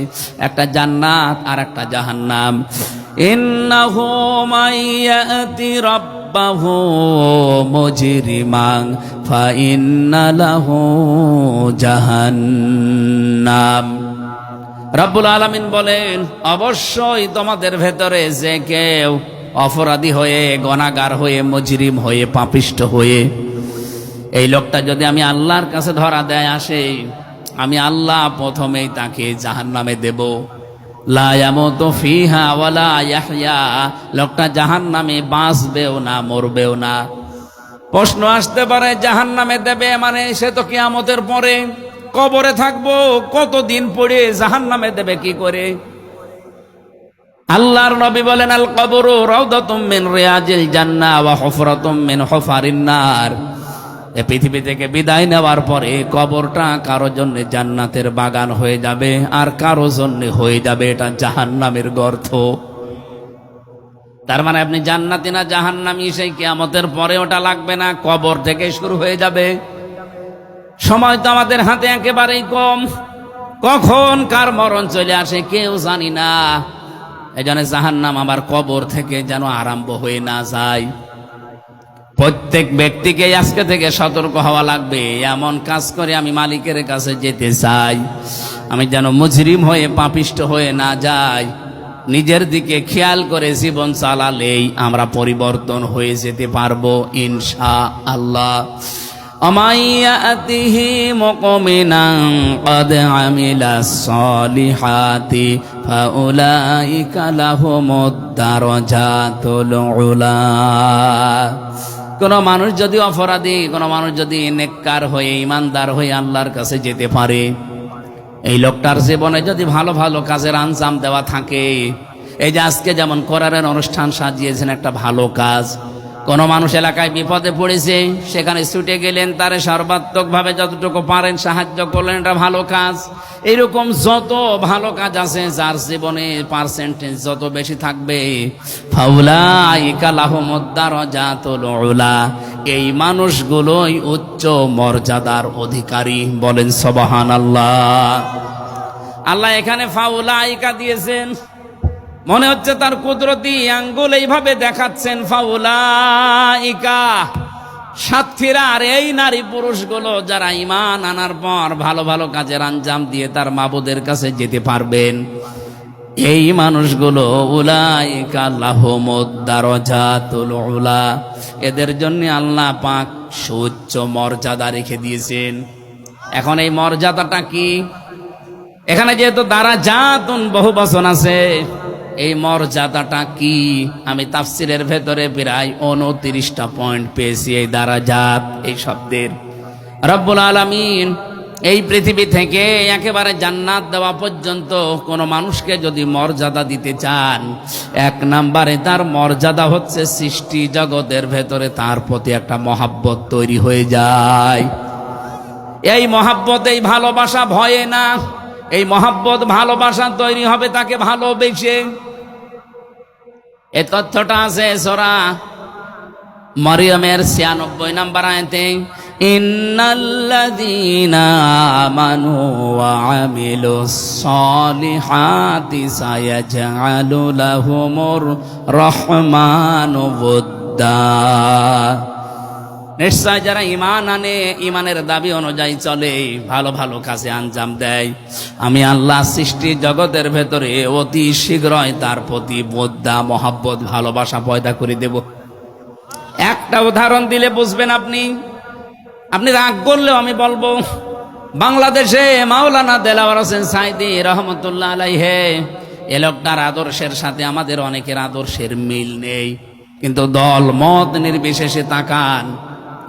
[SPEAKER 1] একটা জান্নাত আর একটা জাহান্নাম। ইন্নাহু মাইয়াতি রাব্বাহু মুজরিমান ফাইন্না লাহু জাহান্নাম। রব্বুল আলামিন বলেন, অবশ্যই তোমাদের ভেতরে যে কেউ অপরাধী হয়ে, গুনাহগার হয়ে, মুজরিম হয়ে, পাপিষ্ঠ হয়ে, এই লোকটা যদি আমি আল্লাহর কাছে ধরা দেয় আসে, আমি আল্লাহ প্রথমেই তাকে জাহান্নামে দেব। লা ইয়ামুতু ফিহা ওয়ালা ইয়াহইয়া, লোকটা জাহান্নামে বাঁচবেও না, মরবেও না। প্রশ্ন আসতে পারে, জাহান্নামে দেবে মানে সে তো কিয়ামতের পরে, কবরে থাকবো কতদিন পড়ে, জাহান্নামে দেবে কি করে? আল্লাহর নবী বলেন, আল কবরু রাউদাতুম মিন রিয়াজিল জান্নাহ ওয়া হুফরাতুম মিন হুফারিন নার। এই পৃথিবী থেকে বিদায় নেওয়ার পরে কবরটা কারো জন্য জান্নাতের বাগান হয়ে যাবে, আর কারো জন্য হয়ে যাবে এটা জাহান্নামের গর্ত। তার মানে আপনি জান্নাতি না জাহান্নামী সেই কিয়ামতের পরে ওটা লাগবে না, কবর থেকে শুরু হয়ে যাবে। সময় তো আমাদের হাতে একেবারেই কম, কখন কার মরণ চলে আসে কেউ জানি না। এজন্য জাহান্নাম আমার কবর থেকে যেন আরম্ভ হয়ে না যায়। প্রত্যেক ব্যক্তিকে আজকে থেকে সতর্ক হওয়া লাগবে, এমন কাজ করে আমি মালিকের কাছে যেতে চাই, আমি যেন মুজরিম হয়ে, পাপিষ্ঠ হয়ে না যাই। নিজের দিকে খেয়াল করে জীবন চালালেই আমরা পরিবর্তন হয়ে যেতে পারবো ইনশাআল্লাহ। আমাইয়াতিহি মুকমিনান ক্বাদ আমিলাস সালিহাতি ফাউলাইকা লাহুমুদ দারাজাতুল উলা। কোন মানুষ যদি অপরাধী, কোন মানুষ যদি নেককার হয়ে, ইমানদার হয়ে আল্লাহর কাছে যেতে পারে, এই লোকটার জীবনে যদি ভালো ভালো কাজের আঞ্জাম দেওয়া থাকে, এই যে আজকে যেমন কোরআনের অনুষ্ঠান সাজিয়েছেন, একটা ভালো কাজ, কোন মানুষ এলাকায় বিপদে পড়েছে, সেখানে ছুটে গেলেন, তারে সর্বাত্মকভাবে যতটুকু পারেন সাহায্য করলেন, এটা ভালো কাজ। এরকম যত ভালো কাজ আছে, যার জীবনে পার্সেন্টেজ যত বেশি থাকবে, ফাউলাইকা লাহুমুদ দারাজাতুল উলা, এই মানুষগুলোই উচ্চ মর্যাদার অধিকারী। বলেন সুবহানাল্লাহ। আল্লাহ এখানে ফাউলাইকা দিয়েছেন, মনে হচ্ছে তার কুদরতি আঙ্গুল এইভাবে দেখাচ্ছেন, ফাউলাইকা সাতক্ষীরা। আর এই নারী পুরুষগুলো যারা ঈমান আনার পর ভালো ভালো কাজের আঞ্জাম দিয়ে তার মাবুদের কাছে যেতে পারবেন, এই মানুষগুলো উলাইকা লাহুমুদ দারাজাতুল উলা, এদের জন্য আল্লাহ পাক সুউচ্চ মর্যাদা রেখে দিয়েছেন। এখন এই মর্যাদাটা কি? এখানে যেহেতু দারাজাতুন বহু বচন আছে, এই মর্যাদাটা কি? আমি তাফসিরের ভেতরে প্রায় 29টা পয়েন্ট পেয়েছি এই দারাজাত এই শব্দের। রব্বুল আলামিন এই পৃথিবী থেকে একেবারে জান্নাত দেওয়া পর্যন্ত কোন মানুষকে যদি মর্যাদা দিতে চান, এক নম্বরে তার মর্যাদা হচ্ছে সৃষ্টি জগতের ভেতরে তার প্রতি একটা মহাব্বত তৈরি হয়ে যায়। এই মহাব্বত, এই ভালোবাসা ভয়ে না, এই মহাব্বত ভালোবাসা তৈরি হবে তাকে ভালোবেসে। এই তথ্যটা আছে সূরা মরিয়মের 96 নম্বর আয়াতে, ইন্নাল্লাযীনা আমানু ওয়া আমিলুস সলিহাতি সায়াজআলু লাহুমুর রহমানু ওয়াদ্দা, নিশ্চয় যারা ঈমান আনে, ঈমানের দাবি অনুযায়ী চলে, ভালো ভালো কাজে আঞ্জাম দেয়, আমি আল্লাহ সৃষ্টি জগতের ভেতরে অতি শীঘ্রই তার প্রতি বোদ্ধা মহাব্বত ভালোবাসা পয়দা করে দেব। একটা উদাহরণ দিলে বুঝবেন আপনি। আপনি রাগ করলেও আমি বলবো, বাংলাদেশে মাওলানা দেলাওয়ার হোসেন সাঈদী রহমতুল্লাহ আলাইহি, এ লোকটার আদর্শের সাথে আমাদের অনেকের আদর্শের মিল নেই, কিন্তু দল মত নির্বিশেষে তাকান,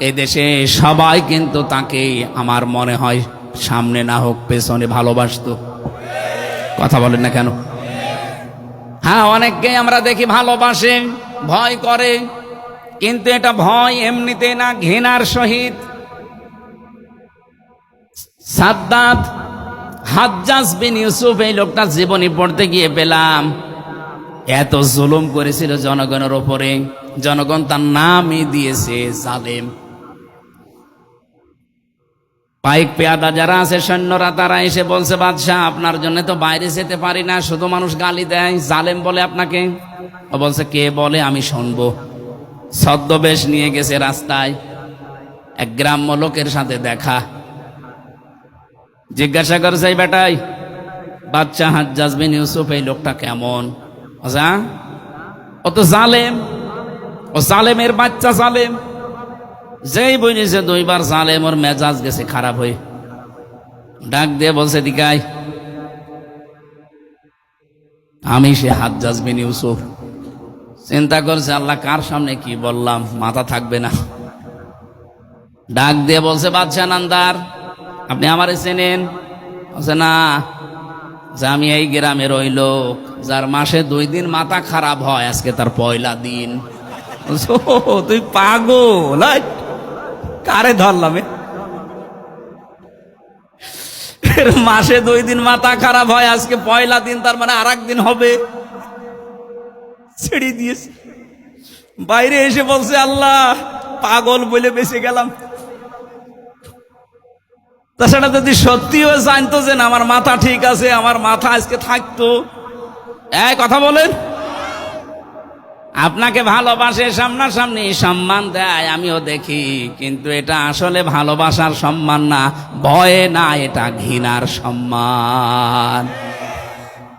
[SPEAKER 1] এই দেশে সবাই কিন্তু তাকে আমার মনে হয় সামনে না হোক পেছনে ভালোবাসতো। কথা বলেন না কেন? হ্যাঁ, অনেককেই আমরা দেখি ভালোবাসে, ভয় করে, কিন্তু এটা ভয় এমনিতে না, ঘৃণার সহিত। সাদ্দাত হাজ্জাজ বিন ইউসুফ, এই লোকটা জীবনী পড়তে গিয়ে পেলাম এত জুলুম করেছিল জনগণের ওপরে, জনগণ তার নামই দিয়েছে জালেম। পাইক পেয়াদা যারা আছে সৈন্যরা, তারা এসে বলছে, বাদশাহ আপনার জন্য তো বাইরে যেতে পারি না, শুধু মানুষ গালি দেয়, জালেম বলে আপনাকে। ও বলছে, কে বলে আমি শুনবো। ছদ্মবেশ নিয়ে গেছে রাস্তায়, এক গ্রাম্য লোকের সাথে দেখা, জিজ্ঞাসা করছে, এই বেটাই বাদশাহ হাজ্জাজ বিন ইউসুফ এই লোকটা কেমন? ও তো জালেম, ও জালেমের বাচ্চা জালেম। যেই বলেছে 2 বার জালেম, ওর মেজাজ গেছে খারাপ হয়ে, ডাক দিয়ে বলছে, দিকাই আমি সে হাজ্জাজ বিন ইউসুফ। চিন্তা করছে, আল্লাহ কার সামনে কি বললাম, মাথা থাকবে না। ডাক দিয়ে বলছে, বাদশাহ নান্দার আপনি আমারে চেনেন? বলছে, না। যে আমি এই গ্রামের ওই লোক যার মাসে 2 দিন মাথা খারাপ হয়, আজকে তার পয়লা দিন। তুই পাগল, কারে ধরলাম? মাসে 2 দিন মাথা খারাপ হয়, আজকে পয়লা দিন, তার মানে আর একদিন হবে। ছেড়ে দিয়েছে। বাইরে এসে বলছে, আল্লাহ পাগল বলে বেঁচে গেলাম। তাছাড়া যদি সত্যিও জানতো যে না আমার মাথা ঠিক আছে, আমার মাথা আজকে থাকতো। এই কথা বলেন, আপনাকে ভালোবাসে, সামনাসামনি সম্মান দেয়, আমিও দেখি, কিন্তু এটা আসলে ভালোবাসার সম্মান না, ভয়ে না, এটা ঘৃণার সম্মান।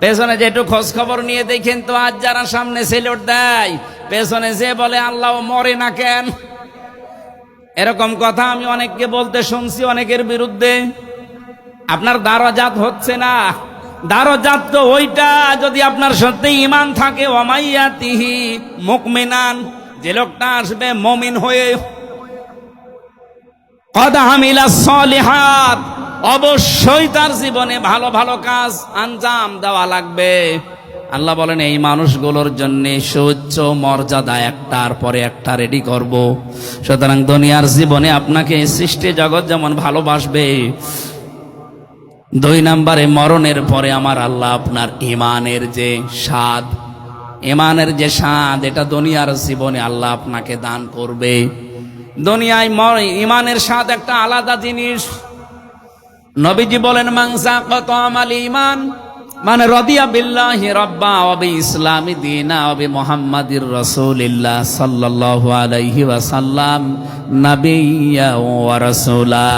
[SPEAKER 1] পেছনে যে একটু খোঁজ খবর নিয়ে দেখেন তো, আজ যারা সামনে সেলুট দেয়, পেছনে যে বলে আল্লাহ মরে না কেন, এরকম কথা আমি অনেককে বলতে শুনছি, অনেকের বিরুদ্ধে। আপনার দারাজাত হচ্ছে না। দারাজাত তো ওইটা যদি আপনার সত্যি ঈমান থাকে, ওয়ামাইয়াতিহি মুকমিনান, যে লোকটা আসবে মুমিন হয়ে, কদ আমিলাস সলিহাত, অবশ্যই তার জীবনে ভালো ভালো কাজ আঞ্জাম দেওয়া লাগবে। আল্লাহ বলেন এই মানুষগুলোর জন্য সুউচ্চ মর্যাদা একটার পরে একটা রেডি করব। সুতরাং দুনিয়ার জীবনে আপনাকে সৃষ্টি জগৎ যেমন ভালোবাসবে, 2 নম্বরে মরণের পরে আমার আল্লাহ আপনার ইমানের যে স্বাদ, ইমানের যে স্বাদ, এটা দুনিয়ার জীবনে আল্লাহ আপনাকে দান করবে। দুনিয়ায় ইমানের স্বাদ একটা আলাদা জিনিস। নবীজি বলেন মাংসা কত আমাল ইমান মানে রাদিয়া বিল্লাহি রাব্বা ওয়া বি ইসলামি দীনা ওয়া বি মুহাম্মাদির রাসূলিল্লাহ সাল্লাল্লাহু আলাইহি ওয়াসাল্লাম নাবিয়্যা ওয়া রাসূলা।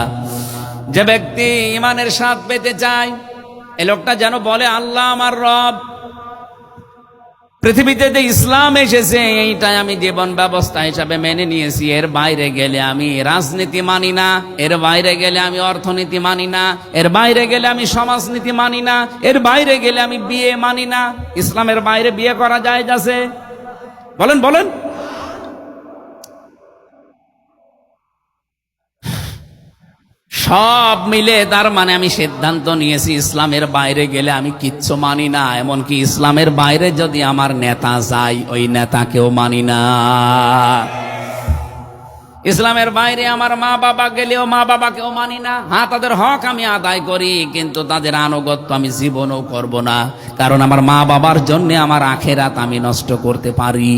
[SPEAKER 1] যে ব্যক্তি ইমানের স্বাদ পেতে চায়, এই লোকটা যেন বলে আল্লাহ আমার রব, পৃথিবীতে যে ইসলাম এসেছে এইটাই আমি জীবন ব্যবস্থা হিসাবে মেনে নিয়েছি। এর বাইরে গেলে আমি রাজনীতি মানি না, এর বাইরে গেলে আমি অর্থনীতি মানি না, এর বাইরে গেলে আমি সমাজনীতি মানি না, এর বাইরে গেলে আমি বিয়ে মানি না। ইসলামের বাইরে বিয়ে করা যায় আছে? বলেন বলেন। সব মিলে তার মানে আমি সিদ্ধান্ত নিয়েছি ইসলামের বাইরে গেলে আমি কিচ্ছু মানি না। এমনকি ইসলামের বাইরে যদি আমার নেতা যায়, ওই নেতাকেও মানি না। ইসলামের বাইরে আমার মা বাবা গেলেও মা বাবাকেও মানি না। হ্যাঁ, তাদের হক আমি আদায় করি, কিন্তু তাদের আনুগত্য আমি জীবনও করব না। কারণ আমার মা বাবার জন্য আমার আখেরাত আমি নষ্ট করতে পারি।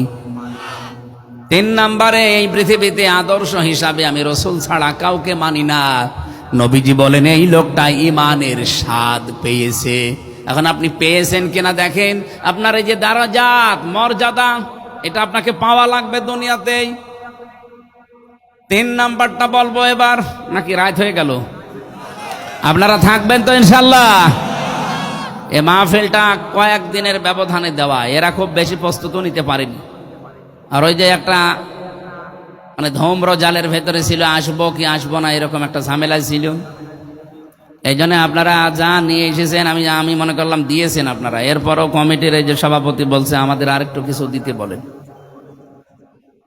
[SPEAKER 1] 3 নম্বরে এই পৃথিবীতে আদর্শ হিসাবে আমি রসুল ছাড়া কাউকে মানি না। নবীজি বলেন এই লোকটা ইমানের স্বাদ পেয়েছে। এখন আপনি পেয়েছেন কিনা দেখেন। আপনার এই যে দারাজাত, মর্যাদা, এটা আপনাকে পাওয়া লাগবে দুনিয়াতেই। 3 নাম্বারটা বলবো এবার, নাকি রাত হয়ে গেল? আপনারা থাকবেন তো ইনশাল্লাহ? এ মাহফিলটা কয়েকদিনের ব্যবধানে দেওয়া, এরা খুব বেশি প্রস্তুত নিতে পারেনি। আর ওই যে একটা মানে ধূম্র জালের ভেতরে ছিল, আসবো কি আসবো না এরকম একটা ঝামেলা ছিল। এই জন্য আপনারা যা নিয়ে এসেছেন আমি মনে করলাম দিয়েছেন আপনারা। এরপরও কমিটির এই যে সভাপতি বলছে আমাদের আরেকটু কিছু দিতে বলেন।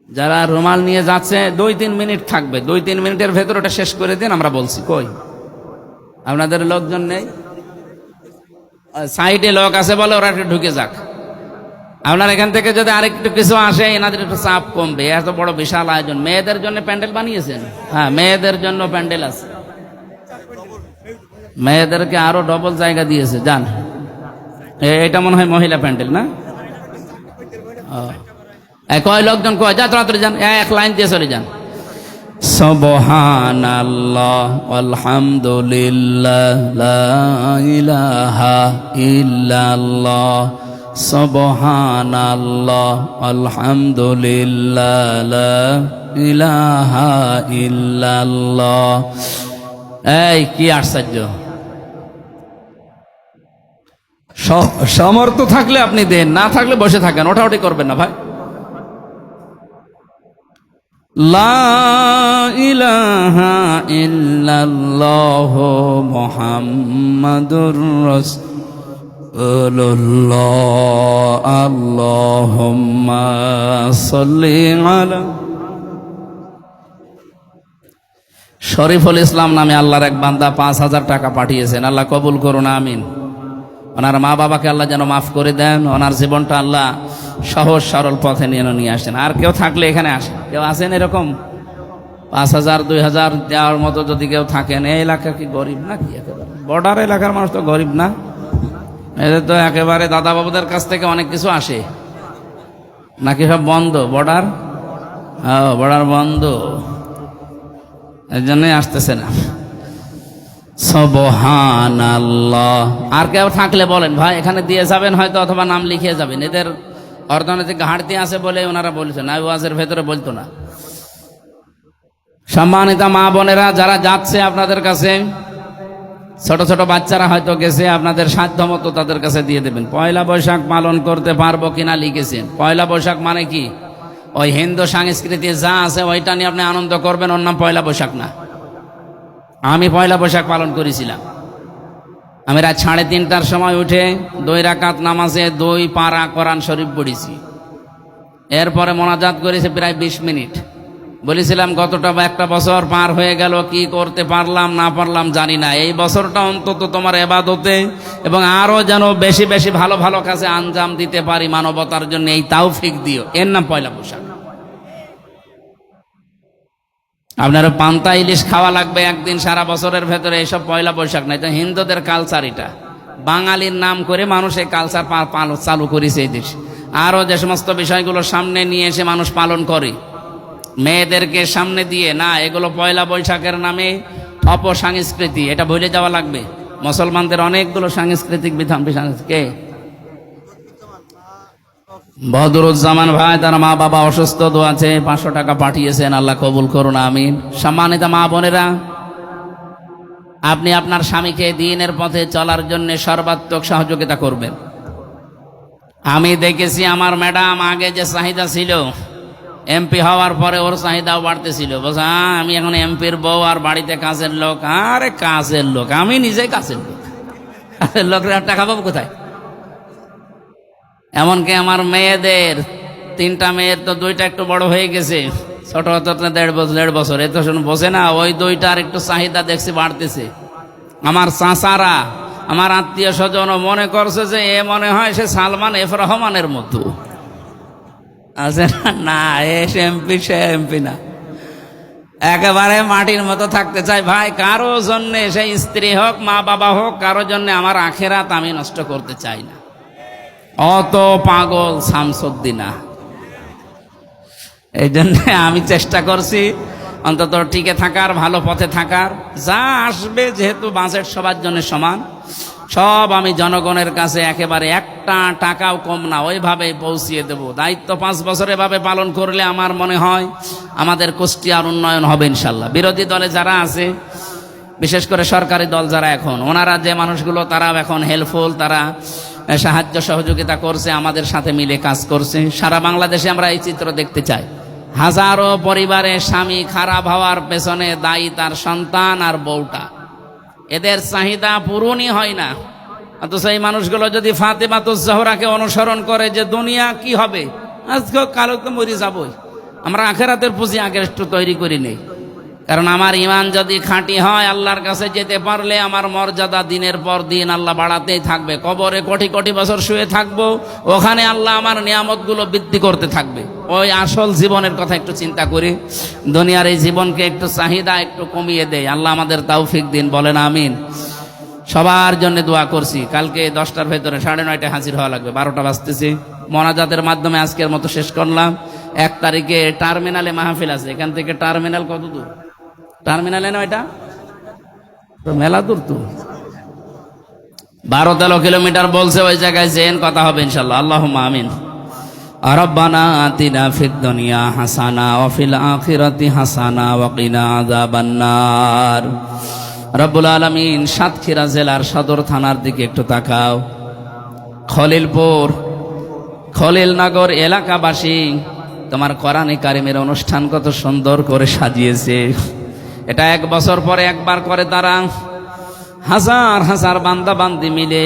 [SPEAKER 1] যারা রুমাল নিয়ে যাচ্ছে 2-3 মিনিট থাকবে, 2-3 মিনিটের ভেতর ওটা শেষ করে দিন। আমরা বলছি কই আপনাদের লোকজন নেই, সাইডে লোক আছে বলে ওরা একটু ঢুকে যাক। আপনার এখান থেকে যদি আরেকটু কিছু আসে এনাদের একটু চাপ কমবে। এত বড় বিশাল আয়োজন, মেয়েদের জন্য প্যান্ডেল বানিয়েছেন? হ্যাঁ, মেয়েদের জন্য প্যান্ডেল আছে, মেয়েদেরকে আরো ডবল জায়গা দিয়েছে। যান, এটা মনে হয় মহিলা প্যান্ডেল না? কয় লোকজন কয়? যা তাড়াতাড়ি যান, এক লাইন দিয়ে চলে যান। সুবহানাল্লাহ আলহামদুলিল্লাহ লা ইলাহা ইল্লাল্লাহ, সুবহানাল্লাহ আলহামদুলিল্লাহ লা ইলাহা ইল্লাল্লাহ। এই কি আশ্চর্য! সামর্থ্য থাকলে আপনি দেন, না থাকলে বসে থাকেন, ওঠাউঠি করবেন না ভাই। লা ইলাহা ইল্লাল্লাহ মুহাম্মাদুর রাসূলুল্লাহ, আল্লাহুম্মা সাল্লি আলা। শরীফুল ইসলাম নামে আল্লাহর এক বান্দা 5,000 টাকা পাঠিয়েছেন। আল্লাহ কবুল করুন, আমিন। ওনার মা বাবাকে আল্লাহ যেন মাফ করে দেন, ওনার জীবনটা আল্লাহ সহজ সরল পথে নিয়ে আসেন। আর কেউ থাকলে এখানে আসেন, কেউ আসেন এরকম 5,000 2,000 দেওয়ার মতো যদি কেউ থাকেন। এই এলাকা কি গরিব নাকি? একেবারে বর্ডার এলাকার মানুষ তো গরিব না, এদের তো একেবারে দাদা বাবুদের কাছ থেকে অনেক কিছু আসে। নাকি সব বন্ধ বর্ডার? হ্যাঁ, বর্ডার বন্ধ, এর জন্যই আসতেছে না। সুবহানাল্লাহ। আর কেউ থাকলে বলেন ভাই, এখানে দিয়ে যাবেন হয়তো, অথবা নাম লিখিয়ে যাবেন। এদের অর্থনৈতিক ঘাটতি আছে বলে ওনারা বলছেন, না ওয়াজের ভেতরে বলতো না। সম্মানিত মা বোনেরা যারা যাচ্ছে আপনাদের কাছে, ছোট ছোট বাচ্চারা হয়তো গেছে, আপনাদের সাধ্য মতো তাদের কাছে দিয়ে দেবেন। 1 বৈশাখ পালন করতে পারবো কিনা লিখেছেন। 1 বৈশাখ মানে কি? ওই হিন্দু সংস্কৃতি যা আছে ওইটা নিয়ে আপনি আনন্দ করবেন, ওর নাম 1 বৈশাখ না। আমি 1 বৈশাখ পালন করেছিলাম। আমি রাত 3:30টার সময় উঠে 2 রাকাত নামাজে 2 পারা কোরআন শরীফ পড়েছি। এরপরে মোনাজাত করেছি প্রায় 20 মিনিট। বলেছিলাম গতটা একটা বছর পার হয়ে গেল, কি করতে পারলাম না পারলাম জানি না। এই বছরটা অন্তত তোমার ইবাদতে এবং আরো যেন বেশি বেশি ভালো ভালো কাজে আঞ্জাম দিতে পারি মানবতার জন্য, এই তৌফিক দিও। এর নাম পয়লা বৈশাখ। আপনার পান্তা ইলিশ খাওয়া লাগবে একদিন সারা বছরের ভেতরে, এসব পয়লা বৈশাখ নাই। তো হিন্দুদের কালচার এটা, বাঙালির নাম করে মানুষ এই কালচার চালু করেছে এই দেশ। আরো যে সমস্ত বিষয়গুলো সামনে নিয়ে এসে মানুষ পালন করে, মেয়েদেরকে সামনে দিয়ে না, এগুলো পয়লা বৈশাখের নামে অপসংস্কৃতি, এটা ভুলে যাওয়া লাগবে। মুসলমানদের অনেকগুলো সাংস্কৃতিক বিধান কে বদরুজ্জামান ভাই, তার মা বাবা অসুস্থ, আছে 500 টাকা পাঠিয়েছেন, আল্লাহ কবুল করুন, আমিন। সম্মানিত মা বোনেরা, আপনি আপনার স্বামীকে দ্বীনের পথে চলার জন্য সর্বাত্মক সহযোগিতা করবেন। আমি দেখেছি আমার ম্যাডাম আগে যে চাহিদা ছিল, এমপি হওয়ার পরে ওর চাহিদাও বাড়তেছিল। বলছে আমি এখন এমপির বউ আর বাড়িতে কাজের লোক। আরে কাজের লোক, আমি নিজেই কাজের লোক, কাজের লোকরা টাকা পাবো কোথায়? এমনকি আমার মেয়েদের 3টা মেয়ের তো 2টা একটু বড় হয়ে গেছে, ছোট হতো 1.5 বছর। এ তো শুনে বসে না, ওই 2টার একটু চাহিদা দেখছি বাড়তেছে। আমার চাচারা, আমার আত্মীয় স্বজন মনে করছে যে এ মনে হয় সে সালমান এফ রহমানের মতো আছে না, সে এমপি না, একেবারে মাটির মতো থাকতে চাই। ভাই কারো জন্য, সেই স্ত্রী হোক মা বাবা হোক, কারো জন্য আমার আখেরাত আমি নষ্ট করতে চাই না। অত পাগল শামসুদ্দিনা। এই জন্য আমি চেষ্টা করছি অন্তত টিকে থাকার, ভালো পথে থাকার। যা আসবে, যেহেতু বাজেট সবার জন্য সমান, সব আমি জনগণের কাছে একেবারে একটা টাকাও কম না ওইভাবে পৌঁছিয়ে দেব। দায়িত্ব 5 বছর এভাবে পালন করলে আমার মনে হয় আমাদের কুষ্টিয়ার উন্নয়ন হবে ইনশাল্লাহ। বিরোধী দলে যারা আছে, বিশেষ করে সরকারি দল যারা, এখন ওনারা যে মানুষগুলো, তারা এখন হেল্পফুল, তারা সাহায্য সহযোগিতা করছে, আমাদের সাথে মিলে কাজ করছে। সারা বাংলাদেশে আমরা এই চিত্র দেখতে চাই। হাজারো পরিবারে স্বামী খারাপ হওয়ার পেছনে দায়ী তার সন্তান আর বউটা। এদের চাহিদা পূরণই হয় না। অথচ এই মানুষগুলো যদি ফাতেমাতুজ জোহরাকে অনুসরণ করে যে দুনিয়া কি হবে, আজকে কালো তো মরে যাবই, আমরা আখেরাতের পুঁজি আগে একটু তৈরি করি নেই। কারণ আমার ইমান যদি খাঁটি হয়, আল্লাহর কাছে যেতে পারলে আমার মর্যাদা দিনের পর দিন আল্লাহ বাড়াতেই থাকবে। কবরে কোটি কোটি বছর শুয়ে থাকবো, ওখানে আল্লাহ আমার নিয়ামতগুলো বৃদ্ধি করতে থাকবে। ওই আসল জীবনের কথা একটু চিন্তা করি, দুনিয়ার এই জীবনকে একটু চাহিদা একটু কমিয়ে দেয়। আল্লাহ আমাদের তৌফিক দিন, বলেন আমিন। সবার জন্য দোয়া করছি। কালকে 10টার ভেতরে 9:30 হাজির হওয়া লাগবে, 12টা বাজতেছে। মোনাজাতের মাধ্যমে আজকের মতো শেষ করলাম। 1 তারিখে টার্মিনালে মাহফিল আছে। এখান থেকে টার্মিনাল কত দূর? টার্মিনালে না, এটা তো মেলা দূর, তো 12-13 কিলোমিটার বলছে। ওই জায়গায় যেন কথা হবে ইনশাল্লাহ। আল্লাহুম্মা আমিন। রব্বানা আতিনা ফিদ দুনিয়া হাসানা ওয়া ফিল আখিরাতি হাসানা ওয়া কিনা আযাবান্নার। রব্বুল আলামিন, সাতক্ষীরা জেলার সদর থানার দিকে একটু তাকাও। খলিলপুর, খলিলনগর এলাকাবাসী তোমার কোরআনে কারিমের অনুষ্ঠান কত সুন্দর করে সাজিয়েছে। এটা 1 বছর পরে একবার করে তারা। হাজার হাজার বান্দা বান্দি মিলে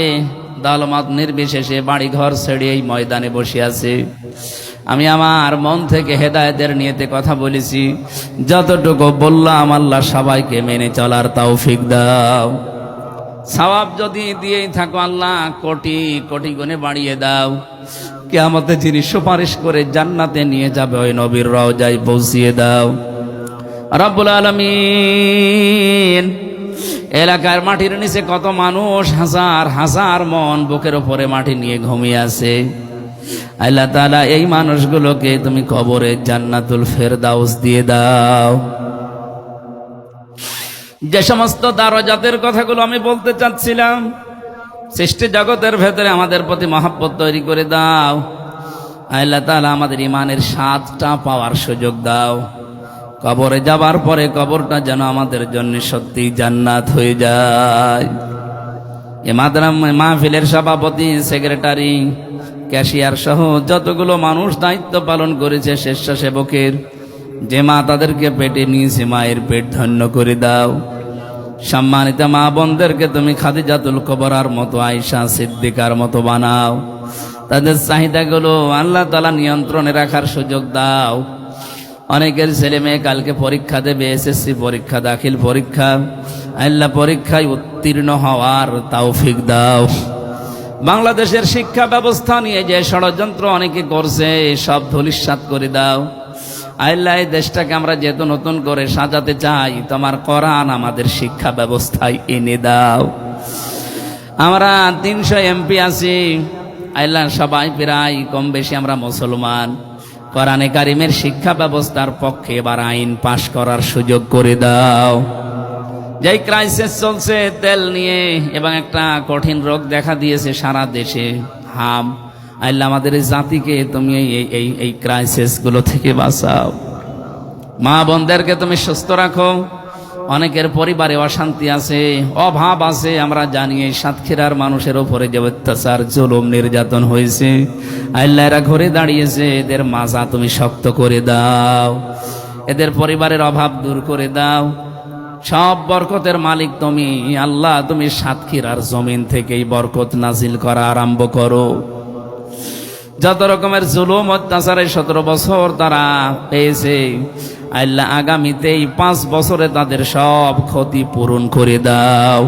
[SPEAKER 1] দলমত নির্বিশেষে বাড়ি ঘর ছেড়ে এই ময়দানে বসে আছে। আমি আমার মন থেকে হেদায়েতের নিয়তে কথা বলেছি। যতটুকু বললাম আল্লাহ সবাইকে মেনে চলার তৌফিক দাও। সওয়াব যদি দিয়েই থাকো আল্লাহ কোটি কোটি গুণে বাড়িয়ে দাও। কিয়ামতে যিনি সুপারিশ করে জান্নাতে নিয়ে যাবে, ওই নবীর রওজায় পৌঁছিয়ে দাও রব্বুল আলামিন। এলাকার মাটির নিচে কত মানুষ, হাজার হাজার মন বুকের উপরে মাটি নিয়ে ঘুমিয়ে আছে। আল্লাহ তাআলা, এই মানুষগুলোকে তুমি কবরে জান্নাতুল ফেরদাউস দিয়ে দাও। যে সমস্ত দারজাতের কথাগুলো আমি বলতে চাচ্ছিলাম, সৃষ্টি জগতের ভেতরে আমাদের প্রতি মহব্বত তৈরি করে দাও। আল্লাহ তাআলা, আমাদের ইমানের স্বাদটা পাওয়ার সুযোগ দাও। কবরে যাবার পরে কবরটা যেন আমাদের জন্য সত্যি জান্নাত হয়ে যায়। এ মাহফিলের সভাপতি, সেক্রেটারি, ক্যাশিয়ার সহ যতগুলো মানুষ দায়িত্ব পালন করেছে স্বেচ্ছাসেবকের, যে মা তাদেরকে পেটে নিয়েছে, মায়ের পেট ধন্য করে দাও। সম্মানিত মা বোনদেরকে তুমি খাদিজাতুল কুবরার মতো, আয়েশা সিদ্দিকার মতো বানাও। তাদের চাহিদাগুলো আল্লাহ তাআলা নিয়ন্ত্রণে রাখার সুযোগ দাও। অনেকের ছেলে মেয়ে কালকে পরীক্ষা দেবে, এসএসসি পরীক্ষা, দাখিল পরীক্ষা। আল্লাহ পরীক্ষায় উত্তীর্ণ হওয়ার তৌফিক দাও। বাংলাদেশের শিক্ষা ব্যবস্থা নিয়ে যে ষড়যন্ত্র অনেকে করছে, সব ধূলিসাৎ করে দাও। আল্লাহ এই দেশটাকে আমরা যেহেতু নতুন করে সাজাতে চাই, তোমার কোরআন আমাদের শিক্ষা ব্যবস্থায় এনে দাও। আমরা 300 এমপি আছি আল্লাহ, সবাই প্রায় কম বেশি আমরা মুসলমান। কোরআনে কারিমের শিক্ষা ব্যবস্থার পক্ষে এবার আইন পাশ করার সুযোগ করে দাও। যেই ক্রাইসিস চলছে তেল নিয়ে, এবং একটা কঠিন রোগ দেখা দিয়েছে সারা দেশে, হাম, আল্লাহ আমাদের এই জাতিকে তুমি এই ক্রাইসিস গুলো থেকে বাঁচাও। মা বোনদেরকে তুমি সুস্থ রাখো। অনেকের পরিবারে অশান্তি আছে, অভাব আছে, আমরা জানি। এই সাতক্ষীরার মানুষের উপরে যে অত্যাচার, জুলুম, নির্যাতন হয়েছে, আল্লাহ এরা ঘুরে দাঁড়িয়েছে, এদের মাজা তুমি শক্ত করে দাও, এদের পরিবারের অভাব দূর করে দাও। সব বরকতের মালিক তুমি আল্লাহ, তুমি সাতক্ষীরার জমিন থেকেই বরকত নাজিল করা আরম্ভ করো। যত রকমের জুলুম অত্যাচারে 17 বছর তারা পেয়েছে, আল্লাহ আগামীতেই 5 বছরে তাদের সব ক্ষতি পূরণ করে দাও।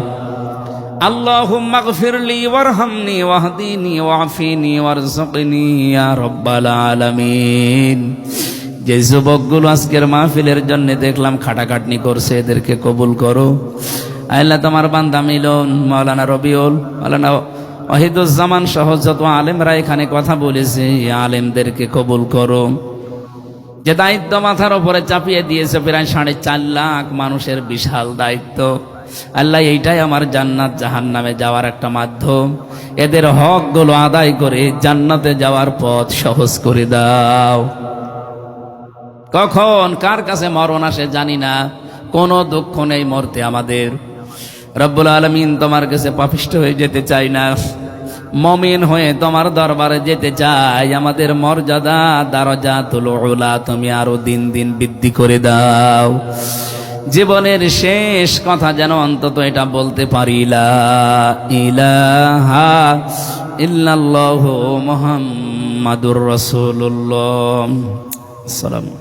[SPEAKER 1] আল্লাহুম্মা গফিরলি ওয়ারহামনি ওয়াহদিনি ওয়াফিনি ওয়ারযুকনি ইয়া রাব্বাল আলামিন। যে যুবকগুলো আজকের মাহফিলের জন্য দেখলাম খাটাখাটনি করছে, এদেরকে কবুল করো। আল্লাহ তোমার বান্দা মিলন, মাওলানা রবিউল, মাওলানা ওয়াহিদুজ্জামান সহ যত আলেমরা এখানে কথা বলেছে, আলেমদেরকে কবুল করো। যে দায়িত্ব মাথার উপরে চাপিয়ে দিয়েছে, প্রায় 4.5 লাখ মানুষের বিশাল দায়িত্ব, আল্লাহ এইটাই আমার জান্নাত জাহান্নামে যাওয়ার একটা মাধ্যম। এদের হকগুলো আদায় করে জান্নাতে যাওয়ার পথ সহজ করে দাও। কখন কার কাছে মরণ আসে জানি না, কোনো দুঃখ নেই মরতে আমাদের। রব্বুল আলামিন, তোমার কাছে পাপিষ্ঠ হয়ে যেতে চাই না, মুমিন হয়ে তোমার দরবারে যেতে চাই। আমাদের মর্যাদা, দারাজাতুল উলা তুমি আরো দিন দিন বৃদ্ধি করে দাও। জীবনের শেষ কথা যেন অন্তত এটা বলতে পারি, লা ইলাহা ইল্লাল্লাহু মুহাম্মাদুর রাসূলুল্লাহ। আসসালামু